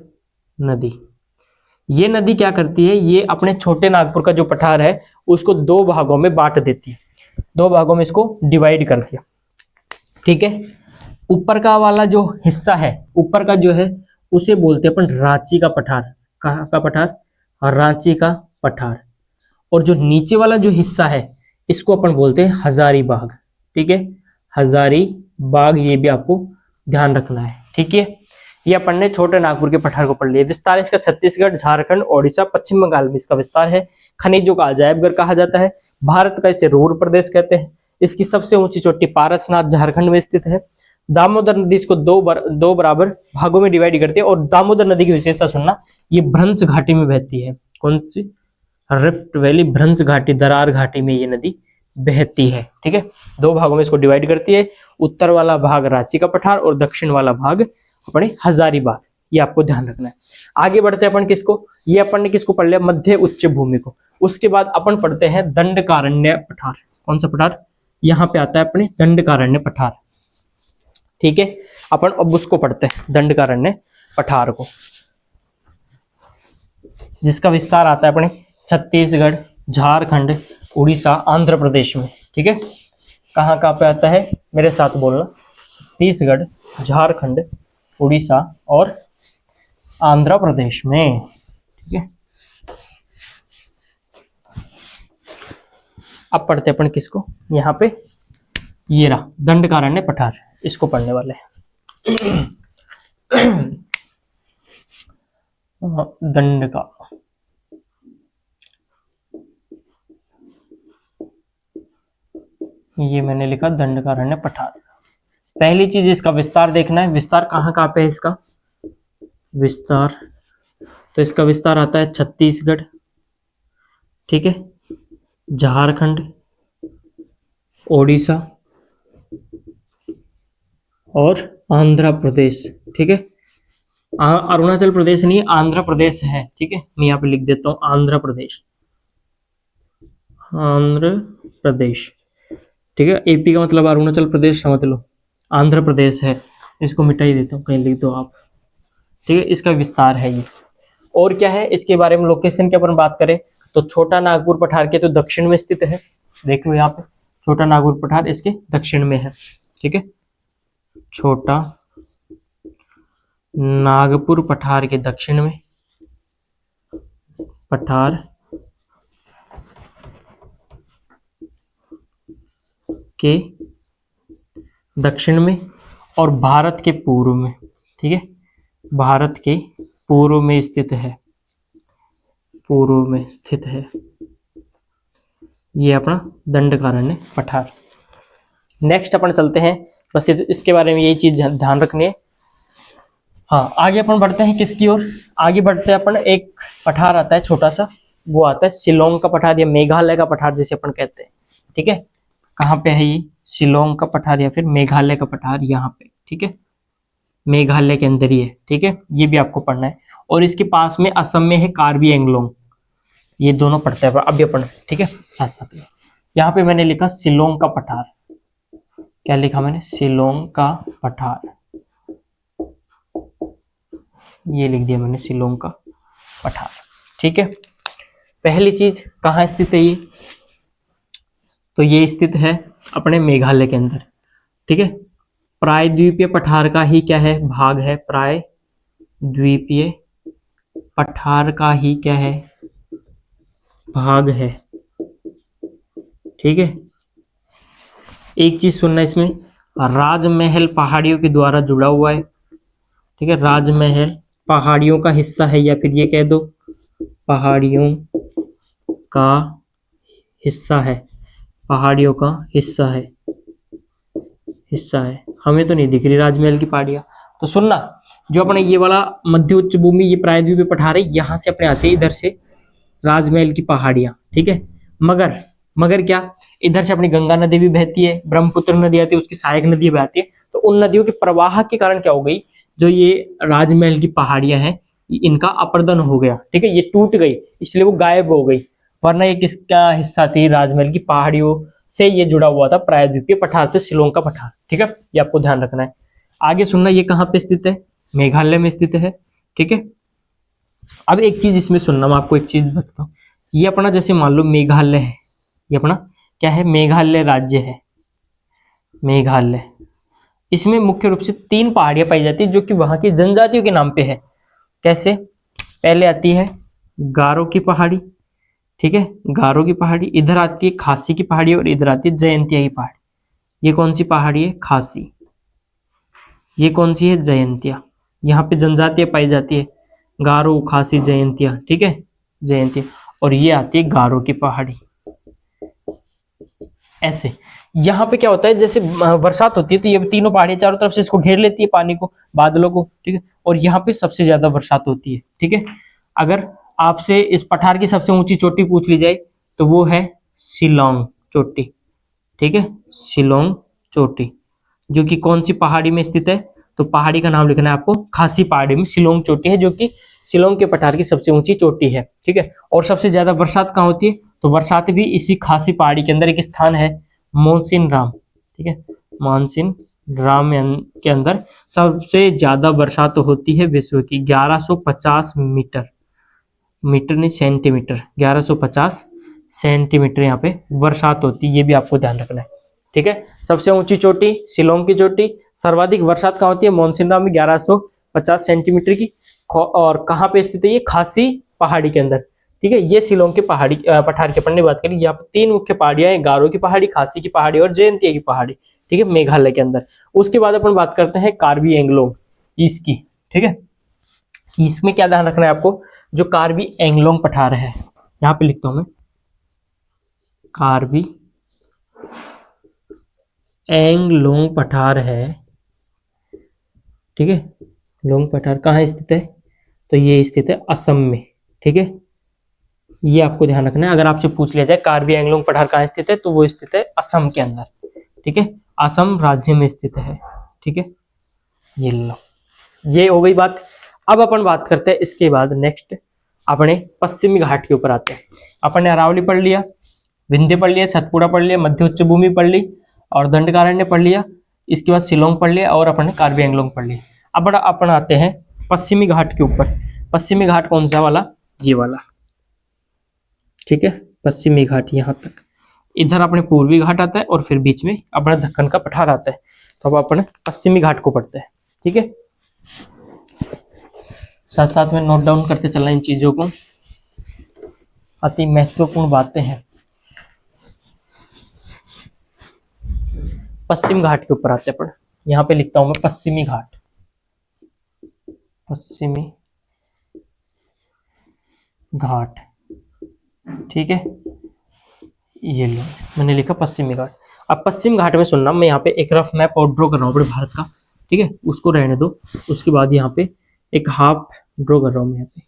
नदी। ये नदी क्या करती है, ये अपने छोटे नागपुर का जो पठार है उसको दो भागों में बांट देती है, दो भागों में इसको डिवाइड कर दिया। ठीक है, ऊपर का वाला जो हिस्सा है, ऊपर का जो है उसे बोलते हैं अपन रांची का पठार। कहाँ का पठार, रांची का पठार। और जो नीचे वाला जो हिस्सा है इसको अपन बोलते हैं हजारीबाग। ठीक है, हजारीबाग, ये भी आपको ध्यान रखना है। ठीक है, ये अपन ने छोटे नागपुर के पठार को पढ़ लिया। विस्तार इसका छत्तीसगढ़, झारखंड, ओडिशा, पश्चिम बंगाल में इसका विस्तार है। खनिजों का अजायबघर कहा जाता है। भारत का इसे रूर प्रदेश कहते हैं। इसकी सबसे ऊंची चोटी पारसनाथ झारखंड में स्थित है। दामोदर नदी इसको दो बराबर भागों में डिवाइड करती है। और दामोदर नदी की विशेषता सुनना, ये भ्रंश घाटी में बहती है। कौन सी, रिफ्ट वैली, भ्रंश घाटी, दरार घाटी में ये नदी बहती है। ठीक है, दो भागों में इसको डिवाइड करती है, उत्तर वाला भाग रांची का पठार और दक्षिण वाला भाग अपने हजारीबाग। ये आपको ध्यान रखना है। आगे बढ़ते हैं अपन किसको, ये अपन ने किसको पढ़ लिया, मध्य उच्च भूमि को। उसके बाद अपन पढ़ते हैं दंडकारण्य पठार। कौन सा पठार, यहाँ पे आता है अपने दंडकारण्य पठार। ठीक है, अपन अब उसको पढ़ते हैं दंडकारण्य पठार को, जिसका विस्तार आता है अपने छत्तीसगढ़, झारखंड, उड़ीसा, आंध्र प्रदेश में। ठीक है, कहाँ कहाँ पे आता है मेरे साथ बोलना, छत्तीसगढ़, झारखंड, उड़ीसा और आंध्र प्रदेश में। ठीक है, अब पढ़ते अपन किसको, यहाँ पे ये रहा दंडकारण्य पठार, इसको पढ़ने वाले हैं। दंड का, ये मैंने लिखा दंडकारण्य पठार। पहली चीज इसका विस्तार देखना है। विस्तार कहाँ कहाँ पे है इसका विस्तार, तो इसका विस्तार आता है छत्तीसगढ़, ठीक है, झारखंड, ओडिशा और आंध्र प्रदेश। ठीक है, अरुणाचल प्रदेश नहीं, आंध्र प्रदेश है। ठीक है, मैं यहाँ पे लिख देता हूँ आंध्र प्रदेश। आंध्र प्रदेश, ठीक है। एपी का मतलब अरुणाचल प्रदेश समझ लो, आंध्र प्रदेश है। इसको मिटा ही देता हूँ, कहीं लिख दो आप, ठीक है। इसका विस्तार है ये। और क्या है इसके बारे में, लोकेशन की अपन बात करें तो छोटा नागपुर पठार के तो दक्षिण में स्थित है, देख लो यहाँ पे छोटा नागपुर पठार इसके दक्षिण में है, ठीक है। छोटा नागपुर पठार के दक्षिण में, पठार के दक्षिण में और भारत के पूर्व में, ठीक है। भारत के पूर्व में स्थित है, पूर्व में स्थित है ये अपना दंडकारण्य पठार। नेक्स्ट अपन चलते हैं, बस इसके बारे में यही चीज ध्यान रखनी है। हाँ, आगे अपन बढ़ते हैं किसकी ओर, आगे बढ़ते हैं अपन, एक पठार आता है छोटा सा, वो आता है शिलोंग का पठार या मेघालय का पठार जिसे अपन कहते हैं, ठीक है। कहाँ पे है ये, शिलोंग का पठार या फिर मेघालय का पठार, यहाँ पे, ठीक है। मेघालय के अंदर ही है, ठीक है। ये भी आपको पढ़ना है। और इसके पास में असम में है कार्बी एंगलोंग, ये दोनों पढ़ते हैं अभी अपन, ठीक है, साथ साथ में। यहाँ पे मैंने लिखा शिलोंग का पठार, क्या लिखा मैंने, शिलोंग का पठार, ये लिख दिया मैंने शिलोंग का पठार, ठीक है। पहली चीज कहाँ स्थित है ये, तो ये स्थित है अपने मेघालय के अंदर, ठीक है। प्रायद्वीपीय पठार का ही क्या है, भाग है, प्रायद्वीपीय पठार का ही क्या है, भाग है, ठीक है। एक चीज सुनना इसमें, राजमहल पहाड़ियों के द्वारा जुड़ा हुआ है, ठीक है। राजमहल पहाड़ियों का हिस्सा है, या फिर ये कह दो पहाड़ियों का हिस्सा है, पहाड़ियों का हिस्सा है, हिस्सा है। हमें तो नहीं दिख रही राजमहल की पहाड़ियां, तो सुनना, जो अपने ये वाला मध्य उच्च भूमि, ये प्रायद्वीपीय पठार है, यहाँ से अपने आते हैं इधर से राजमहल की पहाड़ियां, ठीक है। मगर क्या, इधर से अपनी गंगा नदी भी बहती है, ब्रह्मपुत्र नदी आती है, उसकी सहायक नदी बहती है, तो उन नदियों के प्रवाह के कारण क्या हो गई, जो ये राजमहल की पहाड़ियां हैं इनका अपर्दन हो गया, ठीक है। ये टूट गई, इसलिए वो गायब हो गई, वरना ये किसका हिस्सा थी, राजमहल की पहाड़ियों से ये जुड़ा हुआ था, प्रायद्वीपीय पठार से शिलोंग का पठार, ठीक है। ये आपको ध्यान रखना है। आगे सुनना, ये कहाँ पे स्थित है, मेघालय में स्थित है, ठीक है। अब एक चीज इसमें सुनना, मैं आपको एक चीज बताता हूँ, ये अपना जैसे मान लो मेघालय है, ये अपना क्या है, मेघालय राज्य है, मेघालय। इसमें मुख्य रूप से 3 पहाड़ियां पाई जाती है जो कि वहां की जनजातियों के नाम पे है। कैसे, पहले आती है गारो की पहाड़ी, ठीक है, गारो की पहाड़ी, इधर आती है खासी की पहाड़ी और इधर आती है जयंतिया की पहाड़ी। ये कौन सी पहाड़ी है, खासी, ये कौन सी है, जयंतिया। यहाँ पे जनजातियां पाई जाती है, गारो, खासी, जयंतिया, ठीक है, जयंतिया। और ये आती है गारो की पहाड़ी, ऐसे। यहाँ पे क्या होता है, जैसे बरसात होती है तो ये तीनों पहाड़ियां चारों तरफ से इसको घेर लेती है, पानी को, बादलों को, ठीक है। और यहाँ पे सबसे ज्यादा बरसात होती है, ठीक है। अगर आपसे इस पठार की सबसे ऊंची चोटी पूछ ली जाए तो वो है शिलोंग चोटी, ठीक है, शिलोंग चोटी, जो कि कौन सी पहाड़ी में स्थित है, तो पहाड़ी का नाम लिखना है आपको, खासी पहाड़ी में शिलोंग चोटी है, जो कि शिलोंग के पठार की सबसे ऊंची चोटी है, ठीक है। और सबसे ज्यादा बरसात कहाँ होती है, तो बरसात भी इसी खासी पहाड़ी के अंदर एक स्थान है, मोनसिन राम, ठीक है, मानसिन राम के अंदर सबसे ज्यादा बरसात होती है विश्व की, 1150 मीटर, मीटर नहीं सेंटीमीटर, 1150 सेंटीमीटर यहाँ पे बरसात होती है, ये भी आपको ध्यान रखना है, ठीक है। सबसे ऊंची चोटी शिलोंग की चोटी, सर्वाधिक बरसात कहाँ होती है, मोनसिन राम में 1150 सेंटीमीटर की, और कहाँ पे स्थित है ये, खासी पहाड़ी के अंदर, ठीक है। ये शिलोंग के पहाड़ी पठार के अपन ने बात करी, यहाँ पे 3 मुख्य पहाड़ियां हैं, गारो की पहाड़ी, खासी की पहाड़ी और जयंतिया की पहाड़ी, ठीक है, मेघालय के अंदर। उसके बाद अपन बात करते हैं कार्बी एंगलोंग इसकी, ठीक है। इसमें क्या ध्यान रखना है आपको, जो कार्बी एंगलोंग पठार है, यहाँ पे लिखता हूं मैं, कार्बी एंगलोंग पठार है, ठीक है। लोंग पठार कहाँ स्थित है, तो ये स्थित है असम में, ठीक है। ये आपको ध्यान रखना है, अगर आपसे पूछ लिया जाए कार्बी एंगलोंग पठार कहाँ स्थित है, तो वो स्थित है असम के अंदर, ठीक है, असम राज्य में स्थित है, ठीक है। ये लो, ये हो गई बात। अब अपन बात करते हैं इसके बाद नेक्स्ट अपने पश्चिमी घाट के ऊपर आते हैं। अपन ने अरावली पढ़ लिया, विंध्य पढ़ लिया, सतपुड़ा पढ़ लिया, मध्य उच्च भूमि पढ़ ली और दंडकारण्य पढ़ लिया। इसके बाद शिलोंग पढ़ लिया और अपने कार्बी एंगलोंग पढ़ लिया। अब अपन आते हैं पश्चिमी घाट के ऊपर। पश्चिमी घाट कौन सा वाला? ये वाला, ठीक है, पश्चिमी घाट यहाँ तक। इधर अपने पूर्वी घाट आता है और फिर बीच में अपना दक्कन का पठार आता है। तो अब अपन पश्चिमी घाट को पढ़ते हैं, ठीक है। साथ साथ में नोट डाउन करते चलना इन चीजों को, अति महत्वपूर्ण बातें हैं। पश्चिम घाट के ऊपर आते हैं अपन। यहाँ पे लिखता हूं मैं पश्चिमी घाट, पश्चिमी घाट, ठीक है। ये लो मैंने लिखा पश्चिमी घाट। अब पश्चिम घाट में सुनना, मैं यहाँ पे एक रफ मैप और ड्रॉ कर रहा हूँ अपने भारत का, ठीक है, उसको रहने दो। उसके बाद यहाँ पे एक हाफ ड्रॉ कर रहा हूँ मैं यहाँ पे।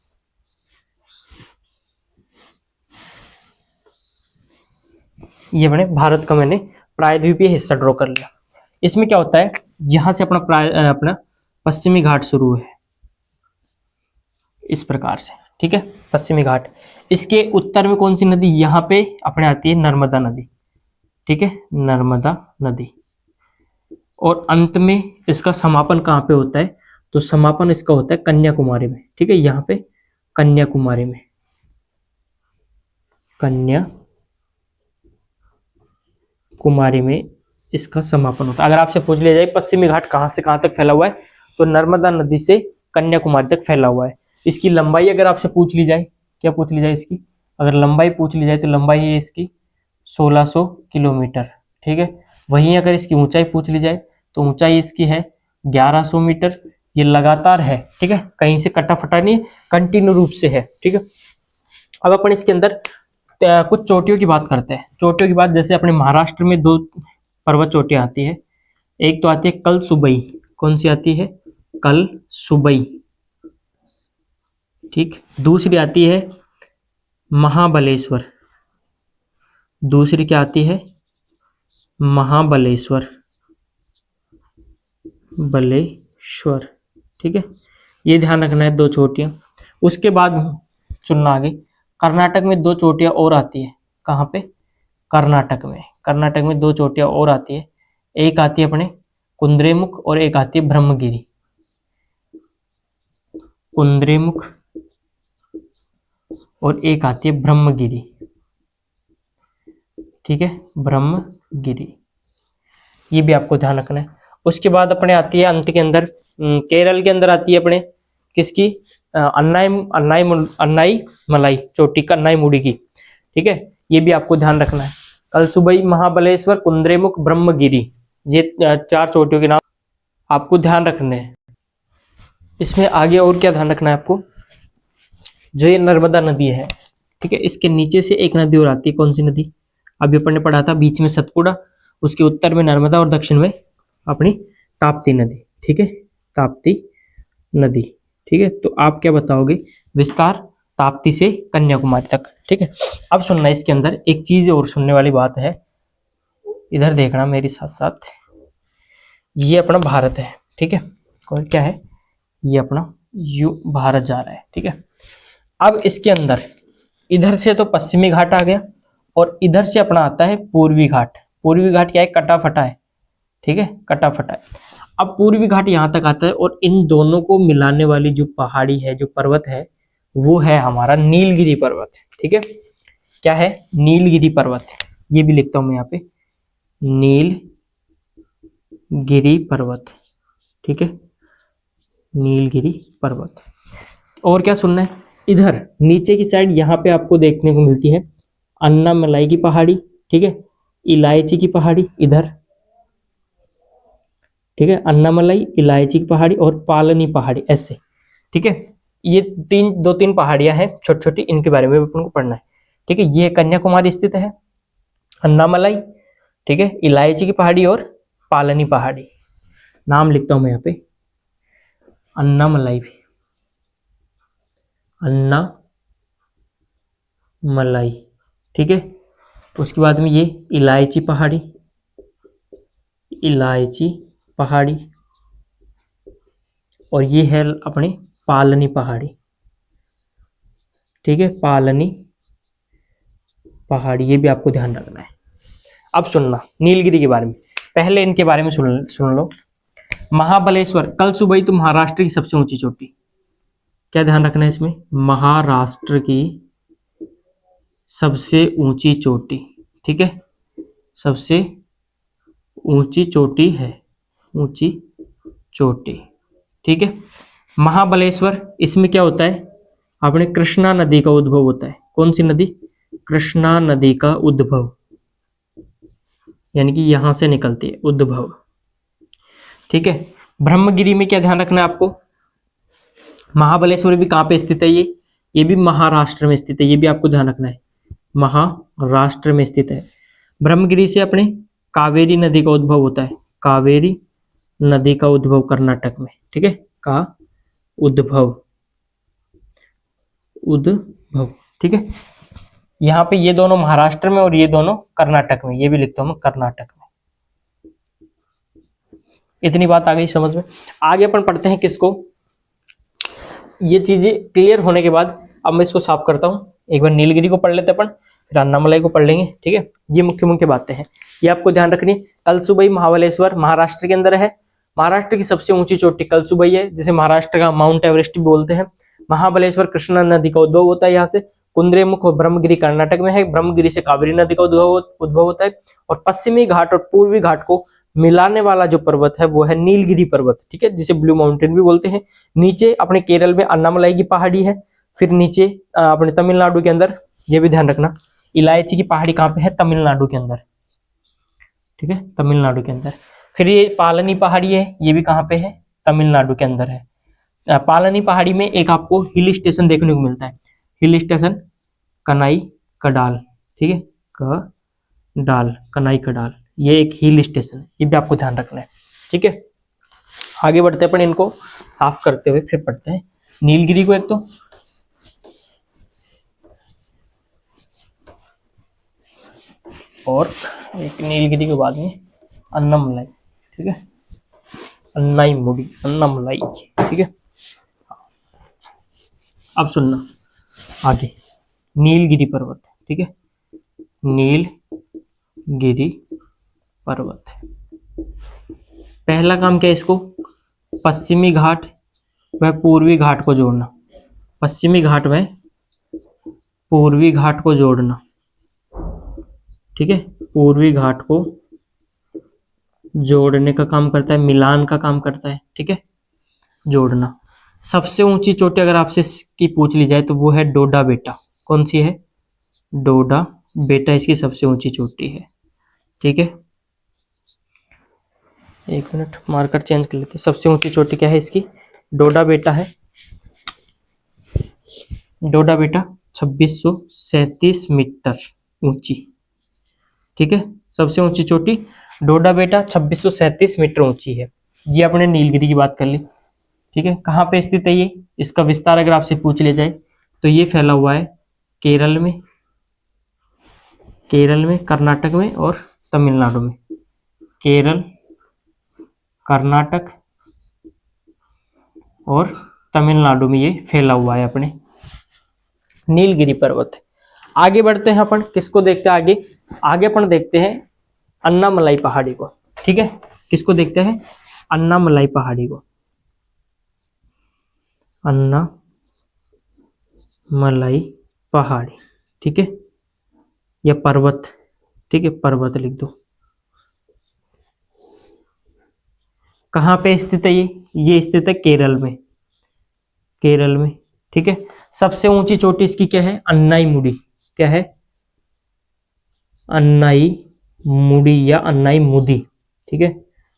ये मैंने भारत का मैंने प्रायद्वीपीय हिस्सा ड्रॉ कर लिया। इसमें क्या होता है, यहाँ से अपना पश्चिमी घाट शुरू है इस प्रकार से, ठीक है, पश्चिमी घाट। इसके उत्तर में कौन सी नदी? यहाँ पे अपने आती है नर्मदा नदी, ठीक है, नर्मदा नदी। और अंत में इसका समापन कहाँ पे होता है? तो समापन इसका होता है कन्याकुमारी में, ठीक है, यहाँ पे कन्याकुमारी में, कन्याकुमारी में इसका समापन होता है। अगर आपसे पूछ लिया जाए पश्चिमी घाट कहाँ से कहाँ तक फैला हुआ है, तो नर्मदा नदी से कन्याकुमारी तक फैला हुआ है। इसकी लंबाई अगर आपसे पूछ ली जाए, क्या पूछ ली जाए इसकी? अगर लंबाई पूछ ली जाए तो लंबाई है इसकी 1600 किलोमीटर, ठीक है। वहीं अगर इसकी ऊंचाई पूछ ली जाए तो ऊंचाई इसकी है 1100 मीटर। ये लगातार है, ठीक है, कहीं से कटा फटा नहीं, कंटिन्यू रूप से है, ठीक है। अब अपन इसके अंदर कुछ चोटियों की बात करते हैं। चोटियों की बात, जैसे अपने महाराष्ट्र में 2 पर्वत चोटियां आती है। एक तो आती है कल सुबई, कौन सी आती है? कल सुबई, ठीक। दूसरी आती है महाबलेश्वर, दूसरी क्या आती है? महाबलेश्वर, बलेश्वर, ठीक है। ये ध्यान रखना है, 2 चोटियां। उसके बाद सुनना आगे, कर्नाटक में 2 चोटियां और आती है। कहाँ पे? कर्नाटक में। कर्नाटक में 2 चोटियां और आती है। एक आती है अपने कुंद्रेमुख और एक आती है ब्रह्मगिरी। कुंद्रेमुख और एक आती है ब्रह्मगिरी, ठीक है, ब्रह्मगिरी। ये भी आपको ध्यान रखना है। उसके बाद अपने आती है अंत के अंदर, केरल के अंदर आती है अपने किसकी? अन्नाई अन्नाई अन्नाई मलाई चोटी, अन्नाई मुड़ी की, ठीक है। ये भी आपको ध्यान रखना है। कल सुबह महाबलेश्वर, कुंद्रेमुख, ब्रह्मगिरी, ये 4 चोटियों के नाम आपको ध्यान रखने हैं। इसमें आगे और क्या ध्यान रखना है आपको? जो ये नर्मदा नदी है, ठीक है, इसके नीचे से एक नदी और आती है। कौन सी नदी? अभी अपन ने पढ़ा था, बीच में सतपुड़ा, उसके उत्तर में नर्मदा और दक्षिण में अपनी ताप्ती नदी, ठीक है, ताप्ती नदी, ठीक है। तो आप क्या बताओगे? विस्तार ताप्ती से कन्याकुमारी तक, ठीक है। अब सुनना, इसके अंदर एक चीज और सुनने वाली बात है, इधर देखना मेरे साथ साथ। ये अपना भारत है, ठीक है, और क्या है? ये अपना भारत जा रहा है, ठीक है। अब इसके अंदर इधर से तो पश्चिमी घाट आ गया और इधर से अपना आता है पूर्वी घाट। पूर्वी घाट क्या है? कटा फटा है, ठीक है, कटा फटा है। अब पूर्वी घाट यहाँ तक आता है और इन दोनों को मिलाने वाली जो पहाड़ी है, जो पर्वत है, वो है हमारा नीलगिरी पर्वत, ठीक है। क्या है? नीलगिरी पर्वत। ये भी लिखता हूं मैं यहाँ पे, नीलगिरी पर्वत, ठीक है, नीलगिरी पर्वत। और क्या सुनना है? इधर नीचे की साइड यहाँ पे आपको देखने को मिलती है अन्नामलाई की पहाड़ी, ठीक है, इलायची की पहाड़ी इधर, ठीक है, अन्नामलाई, इलायची की पहाड़ी और पालनी पहाड़ी, ऐसे, ठीक है। ये 2-3 पहाड़ियां हैं छोटी छोटी, इनके बारे में अपन को पढ़ना है, ठीक है। ये कन्याकुमारी स्थित है, अन्नामलाई, ठीक है, इलायची की पहाड़ी और पालनी पहाड़ी। नाम लिखता हूं मैं यहाँ पे, अन्नामलाई भी, अन्नामलाई, ठीक है। उसके बाद में ये इलायची पहाड़ी, इलायची पहाड़ी, और ये है अपनी पालनी पहाड़ी, ठीक है, पालनी पहाड़ी, ये भी आपको ध्यान रखना है। अब सुनना नीलगिरी के बारे में, पहले इनके बारे में सुन लो। महाबलेश्वर, कल सुबह ही तो महाराष्ट्र की सबसे ऊंची चोटी, क्या ध्यान रखना है इसमें, महाराष्ट्र की सबसे ऊंची चोटी, ठीक है, सबसे ऊंची चोटी है, ऊंची चोटी, ठीक है। महाबलेश्वर, इसमें क्या होता है, अपने कृष्णा नदी का उद्भव होता है। कौन सी नदी, कृष्णा नदी का उद्भव, यानी कि यहां से निकलती है, उद्भव, ठीक है। ब्रह्मगिरी में क्या ध्यान रखना है आपको, महाबलेश्वर भी कहाँ पे स्थित है, ये भी महाराष्ट्र में स्थित है, ये भी आपको ध्यान रखना है, महाराष्ट्र में स्थित है। ब्रह्मगिरी से अपने कावेरी नदी का उद्भव होता है, कावेरी नदी का उद्भव कर्नाटक में, ठीक है, का उद्भव, ठीक है। यहाँ पे ये दोनों महाराष्ट्र में और ये दोनों कर्नाटक में, ये भी लिखता हूं मैं कर्नाटक में। इतनी बात आ गई समझ में। आगे अपन पढ़ते हैं किसको, ये चीजें क्लियर होने के बाद अब मैं इसको साफ करता हूँ। एक बार नीलगिरी को पढ़ लेते अपन, फिर अन्नामलाई को पढ़ लेंगे, ठीक है। ये मुख्य मुख्य बातें हैं, ये आपको ध्यान रखनी है। कलसुबई महाबलेश्वर महाराष्ट्र के अंदर है। महाराष्ट्र की सबसे ऊंची चोटी कलसुबई है, जिसे महाराष्ट्र का माउंट एवरेस्ट भी बोलते हैं। महाबलेश्वर कृष्णा नदी का उद्भव होता है यहाँ से। कुंद्रेमुख और ब्रह्मगिरी कर्नाटक में है। ब्रह्मगिरी से कावेरी नदी का उद्भव होता है। और पश्चिमी घाट और पूर्वी घाट को मिलाने वाला जो पर्वत है वो है नीलगिरी पर्वत, ठीक है, जिसे ब्लू माउंटेन भी बोलते हैं। नीचे अपने केरल में अन्नामलाई की पहाड़ी है। फिर नीचे अपने तमिलनाडु के अंदर, ये भी ध्यान रखना, इलायची की पहाड़ी कहाँ पे है, तमिलनाडु के अंदर, ठीक है, तमिलनाडु के अंदर। फिर ये पालनी पहाड़ी है, ये भी कहाँ पे है, तमिलनाडु के अंदर है। पालनी पहाड़ी में एक आपको हिल स्टेशन देखने को मिलता है, हिल स्टेशन कनाई कडाल, ठीक है, कडाल, कनाई कडाल, ये एक हिल स्टेशन है, ये भी आपको ध्यान रखना है, ठीक है। आगे बढ़ते हैं अपन, इनको साफ करते हुए फिर पढ़ते हैं नीलगिरी को। एक तो और एक नीलगिरी के बाद में अन्नमलाई, ठीक है, अन्नाईमुडी, अन्नामलाई, ठीक है। अब सुनना आगे, नीलगिरी पर्वत, ठीक है, नीलगिरी पर्वत। पहला काम क्या है, इसको पश्चिमी घाट व पूर्वी घाट को जोड़ना, पश्चिमी घाट में पूर्वी घाट को जोड़ना, ठीक है, पूर्वी घाट को जोड़ने का काम करता है, मिलान का काम करता है, ठीक है, जोड़ना। सबसे ऊंची चोटी अगर आपसे की पूछ ली जाए तो वो है डोडा बेटा। कौन सी है, डोडा बेटा इसकी सबसे ऊंची चोटी है, ठीक है। एक मिनट, मार्कर चेंज कर लेते हैं। सबसे ऊंची चोटी क्या है इसकी, डोडा बेटा है। डोडा बेटा 2637 मीटर ऊंची, ठीक है, सबसे ऊंची चोटी डोडा बेटा 2637 मीटर ऊंची है। ये अपने नीलगिरी की बात कर ली, ठीक है। कहाँ पे स्थित है ये, इसका विस्तार अगर आपसे पूछ लिया जाए तो ये फैला हुआ है केरल में, कर्नाटक में और तमिलनाडु में। केरल, कर्नाटक और तमिलनाडु में ये फैला हुआ है अपने नीलगिरी पर्वत। आगे बढ़ते हैं अपन, किसको देखते हैं आगे अपन देखते हैं अन्नामलाई पहाड़ी को, ठीक है। किसको देखते हैं, अन्नामलाई पहाड़ी को, अन्नामलाई पहाड़ी, ठीक है, या पर्वत, ठीक है, पर्वत लिख दो। कहाँ पे स्थित है ये स्थित है केरल में, ठीक है। सबसे ऊंची चोटी इसकी क्या है, अन्नाईमुडी, क्या है, अन्नाईमुडी या अन्नाईमुदी, ठीक है,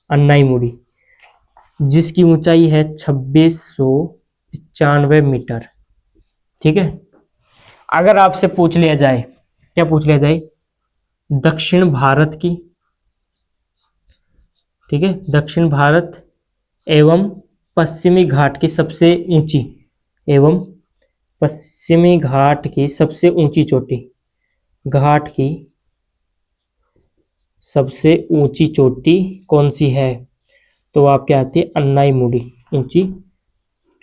अन्नाईमुडी, जिसकी ऊंचाई है 2695 मीटर, ठीक है। अगर आपसे पूछ लिया जाए, क्या पूछ लिया जाए, दक्षिण भारत की, ठीक है, दक्षिण भारत एवं पश्चिमी घाट की सबसे ऊंची, एवं पश्चिमी घाट की सबसे ऊंची चोटी, घाट की सबसे ऊंची चोटी कौन सी है, तो आप क्या आती है, अन्नाईमुडी, ऊंची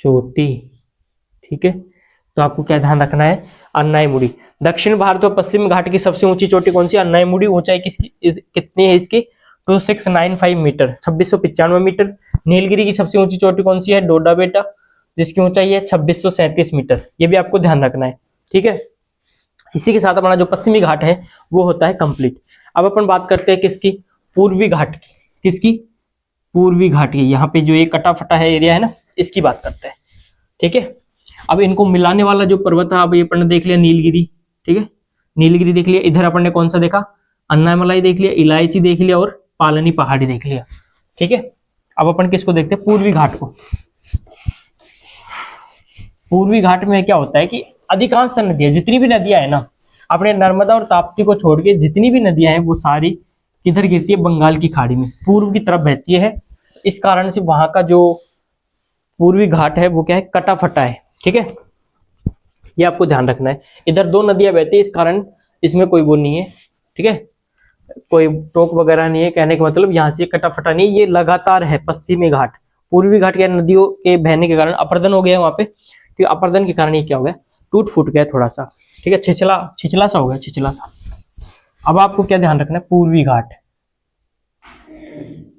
चोटी, ठीक है। तो आपको क्या ध्यान रखना है, अन्नाईमुडी। दक्षिण भारत और पश्चिम घाट की सबसे ऊंची चोटी कौन सी है? नैमुडी। ऊंचाई किसकी कितनी है इसकी? 2695 मीटर, 2695 मीटर। नीलगिरी की सबसे ऊंची चोटी कौन सी है? डोडा बेटा, जिसकी ऊंचाई है 2637 मीटर। ये भी आपको ध्यान रखना है, ठीक है। इसी के साथ अपना जो पश्चिमी घाट है वो होता है कंप्लीट। अब अपन बात करते हैं किसकी? पूर्वी घाट की। किसकी? पूर्वी घाट की। यहाँ पे जो ये कटा फटा है एरिया है ना, इसकी बात करते हैं, ठीक है। अब इनको मिलाने वाला जो पर्वत है, अब ये अपन ने देख लिया नीलगिरी, ठीक है, नीलगिरी देख लिया। इधर अपन ने कौन सा देखा? अन्नामलाई देख लिया, इलायची देख लिया और पालनी पहाड़ी देख लिया, ठीक है। अब अपन किसको देखते हैं? पूर्वी घाट को। पूर्वी घाट में क्या होता है कि अधिकांश नदियां, जितनी भी नदियां है ना, अपने नर्मदा और ताप्ती को छोड़ के जितनी भी नदियां हैं वो सारी किधर गिरती है? बंगाल की खाड़ी में, पूर्व की तरफ बहती है। इस कारण से वहां का जो पूर्वी घाट है वो क्या है? कटा फटा है, ठीक है। ये आपको ध्यान रखना है। इधर दो नदियां बहती है, इस कारण इसमें कोई वो नहीं है, ठीक है, कोई टोक वगैरह नहीं है। कहने का मतलब यहाँ से कटा फटा नहीं, ये लगातार है पश्चिमी घाट। पूर्वी घाट के नदियों के बहने के कारण अपर्दन हो गया वहां पे, ठीक है। अपर्दन के कारण ये क्या हो गया? टूट फूट गया थोड़ा सा, ठीक है, छिछला छिछला सा हो गया, छिछला सा। अब आपको क्या ध्यान रखना है? पूर्वी घाट,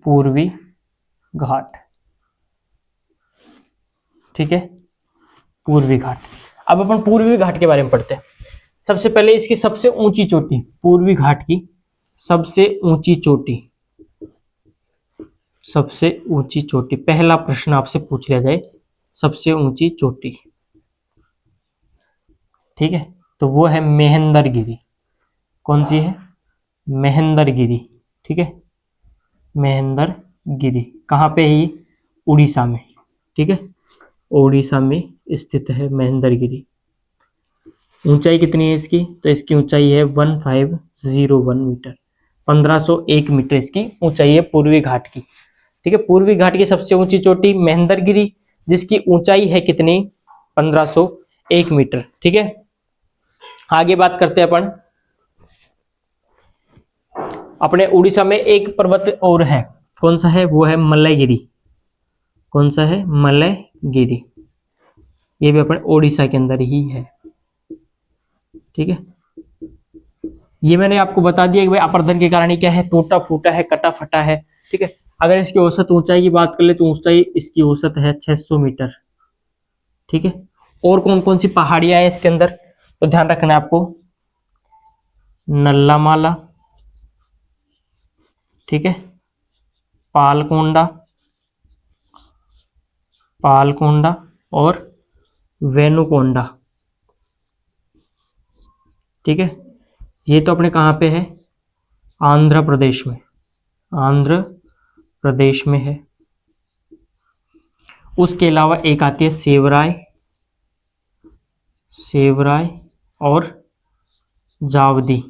पूर्वी घाट, ठीक है, पूर्वी घाट। अब अपन पूर्वी घाट के बारे में पढ़ते हैं। सबसे पहले इसकी सबसे ऊंची चोटी, पूर्वी घाट की सबसे ऊंची चोटी, सबसे ऊंची चोटी। पहला प्रश्न आपसे पूछ लिया जाए, सबसे ऊंची चोटी, ठीक है, तो वो है महेंद्रगिरी। कौन सी है? महेंद्रगिरी, ठीक है, महेंद्रगिरी। कहाँ पे है ये? उड़ीसा में, ठीक है, उड़ीसा में स्थित है महेंद्रगिरी। ऊंचाई कितनी है इसकी? तो इसकी ऊंचाई है 1501 मीटर, 1501 मीटर इसकी ऊंचाई है पूर्वी घाट की, ठीक है। पूर्वी घाट की सबसे ऊंची चोटी महेंद्रगिरी, जिसकी ऊंचाई है कितनी? 1501 मीटर, ठीक है। आगे बात करते हैं अपन, अपने उड़ीसा में एक पर्वत और है। कौन सा है? वो है मलयगिरी। कौन सा है? मलयगिरी। ये भी अपने उड़ीसा के अंदर ही है, ठीक है। ये मैंने आपको बता दिया कि भाई अपर्दन के कारण ये क्या है? टूटा फूटा है, कटा फटा है, ठीक है। अगर इसकी औसत ऊंचाई की बात कर ले तो ऊंचाई इसकी औसत है 600 मीटर, ठीक है। और कौन कौन सी पहाड़ियां हैं इसके अंदर? तो ध्यान रखना है आपको, नल्लामाला, ठीक है, पालकोंडा, पालकोंडा और वेनुकोंडा, ठीक है। ये तो अपने कहाँ पे है? आंध्र प्रदेश में, आंध्र प्रदेश में है। उसके अलावा एक आती है सेवराय, सेवराय और जावदी।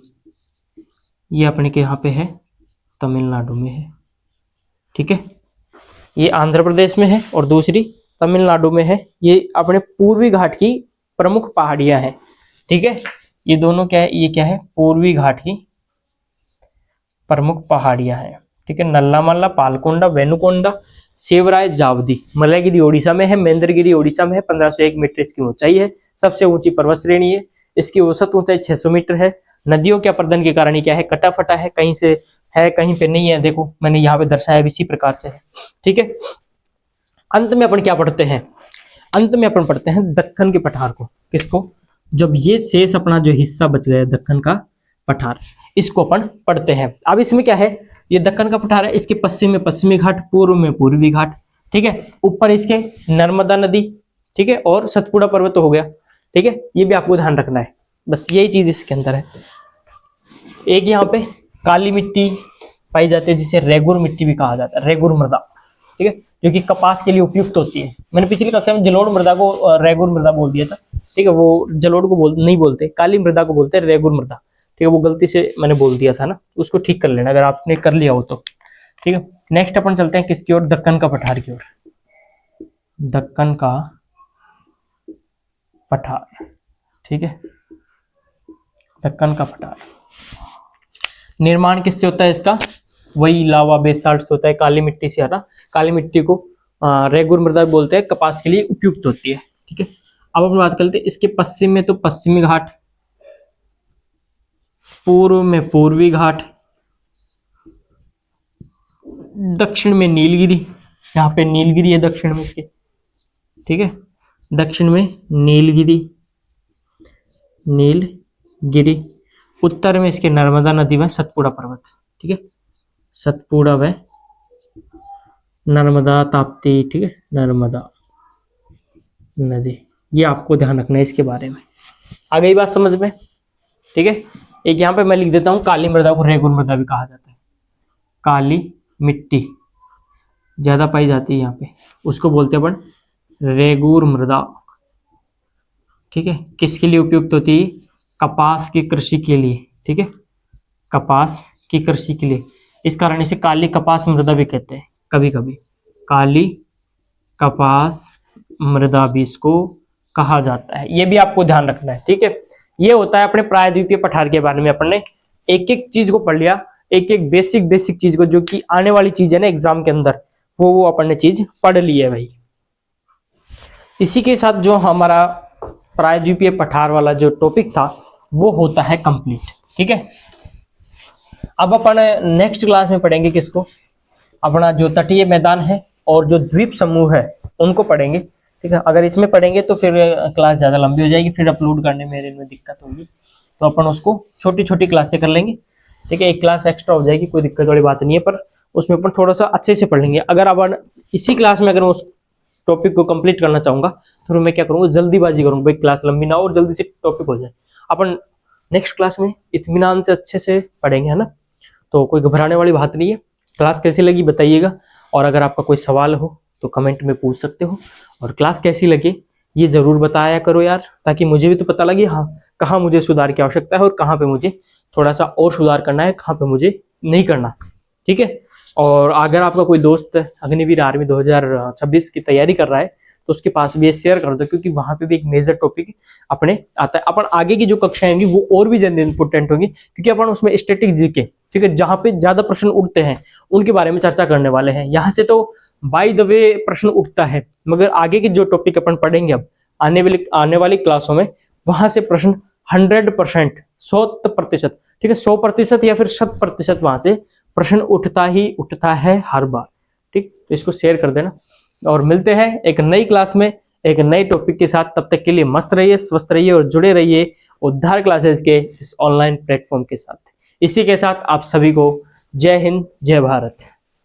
ये अपने के यहाँ पे है, तमिलनाडु में है, ठीक है। ये आंध्र प्रदेश में है और दूसरी तमिलनाडु में है। ये अपने पूर्वी घाट की प्रमुख पहाड़ियां हैं, ठीक है। ये दोनों क्या है? ये क्या है? पूर्वी घाट की प्रमुख पहाड़ियां हैं, ठीक है। नल्लामला, पालकोंडा, वेनुकोंडा, सेवराय, जावदी। मलयगिरी ओडिशा में है, महेंद्रगिरी ओडिशा में है। 1501 मीटर इसकी ऊंचाई है, सबसे ऊंची पर्वत श्रेणी है। इसकी औसत ऊंचाई 600 मीटर है। नदियों के अपर्दन के कारण क्या है? कटा फटा है, कहीं से है कहीं पे नहीं है। देखो मैंने यहाँ पे दर्शाया इसी प्रकार से है, ठीक है। अंत में अपन क्या पढ़ते हैं? अंत में अपन पढ़ते हैं दक्कन के पठार को। किसको? जब ये शेष अपना जो हिस्सा बच गया दक्कन का पठार, इसको अपन पढ़ते हैं। अब इसमें क्या है? ये दक्कन का पठार है, इसके पश्चिम में पश्चिमी घाट, पूर्व में पूर्वी घाट, ठीक है। ऊपर इसके नर्मदा नदी, ठीक है, और सतपुड़ा पर्वत हो गया, ठीक है। ये भी आपको ध्यान रखना है, बस यही चीज इसके अंदर है। एक यहाँ पे काली मिट्टी पाई जाती है जिसे रेगुर मिट्टी भी कहा जाता है, रेगुर मृदा, ठीक है, जो कि कपास के लिए उपयुक्त होती है। मैंने पिछली कक्षा में जलोढ़ मृदा को रेगुर मृदा बोल दिया था, ठीक है। वो जलोढ़ को नहीं बोलते, काली मृदा को बोलते हैं रेगुर मृदा, ठीक है। वो गलती से मैंने बोल दिया था ना, उसको ठीक कर लेना अगर आपने कर लिया हो तो, ठीक है। नेक्स्ट अपन चलते हैं किसकी ओर? दक्कन का पठार की ओर। दक्कन का पठार, ठीक है, दक्कन का पठार। निर्माण किससे होता है इसका? वही लावा बेसाल्ट से होता है, काली मिट्टी से। हरा काली मिट्टी को रेगुर मृदा बोलते हैं, कपास के लिए उपयुक्त होती है, ठीक है। अब अपन बात करते हैं इसके पश्चिम में, तो पश्चिमी घाट, पूर्व में पूर्वी घाट, दक्षिण में नीलगिरी, यहाँ पे नीलगिरी है दक्षिण में इसके, ठीक है, दक्षिण में नीलगिरी, नीलगिरी, उत्तर में इसके नर्मदा नदी व सतपुड़ा पर्वत, ठीक है, सतपुड़ा व नर्मदा ताप्ती, ठीक है, नर्मदा नदी, ये आपको ध्यान रखना है इसके बारे में। आ गई बात समझ में, ठीक है। एक यहाँ पे मैं लिख देता हूँ, काली मृदा को रेगुर मृदा भी कहा जाता है, काली मिट्टी ज्यादा पाई जाती है यहाँ पे, उसको बोलते हैं अपन रेगुर मृदा, ठीक है। किसके लिए उपयुक्त होती है? कपास की कृषि के लिए, ठीक है, कपास की कृषि के लिए, इस कारण इसे काली कपास मृदा भी कहते हैं, कभी कभी काली कपास मृदा भी इसको कहा जाता है, ये भी आपको ध्यान रखना है, ठीक है। ये होता है अपने प्रायद्वीपीय पठार के बारे में, अपन ने एक एक चीज को पढ़ लिया, एक एक बेसिक चीज को, जो कि आने वाली चीज है ना एग्जाम के अंदर, वो अपन ने चीज पढ़ ली है भाई। इसी के साथ जो हमारा प्रायद्वीपीय पठार वाला जो टॉपिक था वो होता है कंप्लीट, ठीक है। अब अपन नेक्स्ट क्लास में पढ़ेंगे किसको, अपना जो तटीय मैदान है और जो द्वीप समूह है उनको पढ़ेंगे, ठीक है। अगर इसमें पढ़ेंगे तो फिर क्लास ज़्यादा लंबी हो जाएगी, फिर अपलोड करने में दिक्कत होगी, तो अपन उसको छोटी छोटी क्लासें कर लेंगे, ठीक है। एक क्लास एक्स्ट्रा हो जाएगी, कोई दिक्कत वाली बात नहीं है, पर उसमें अपन थोड़ा सा अच्छे से पढ़ लेंगे। अगर अपन इसी क्लास में अगर उस टॉपिक को कंप्लीट करना चाहूँगा तो फिर मैं क्या करूँगा, जल्दीबाजी करूँगा भाई, क्लास लंबी ना हो और जल्दी से टॉपिक हो जाए। अपन नेक्स्ट क्लास में इत्मीनान से अच्छे से पढ़ेंगे, है ना, तो कोई घबराने वाली बात नहीं है। क्लास कैसी लगी बताइएगा, और अगर आपका कोई सवाल हो तो कमेंट में पूछ सकते हो, और क्लास कैसी लगी ये जरूर बताया करो यार, ताकि मुझे भी तो पता लगे हाँ कहाँ मुझे सुधार की आवश्यकता है और कहाँ पे मुझे थोड़ा सा और सुधार करना है, कहाँ पे मुझे नहीं करना, ठीक है। और अगर आपका कोई दोस्त अग्निवीर आर्मी 2026 की तैयारी कर रहा है तो उसके पास भी ये शेयर कर दो, क्योंकि वहां पे भी एक मेजर टॉपिक अपने आता है। अपन आगे की जो कक्षाएं होंगी वो और भी ज्यादा इंपोर्टेंट होंगी, क्योंकि अपन उसमें स्टैटिक जीके, ठीक है, जहाँ पे ज्यादा प्रश्न उठते हैं उनके बारे में चर्चा करने वाले हैं। यहाँ से तो बाय द वे प्रश्न उठता है, मगर आगे के जो टॉपिक अपन पढ़ेंगे अब आने वाली क्लासों में, वहां से प्रश्न 100%, 100%, ठीक है, 100% या फिर 100% वहां से प्रश्न उठता ही उठता है हर बार, ठीक। तो इसको शेयर कर देना, और मिलते हैं एक नई क्लास में एक नए टॉपिक के साथ। तब तक के लिए मस्त रहिए, स्वस्थ रहिए और जुड़े रहिए उद्धार क्लासेस के इस ऑनलाइन प्लेटफॉर्म के साथ। इसी के साथ आप सभी को जय हिंद, जय भारत।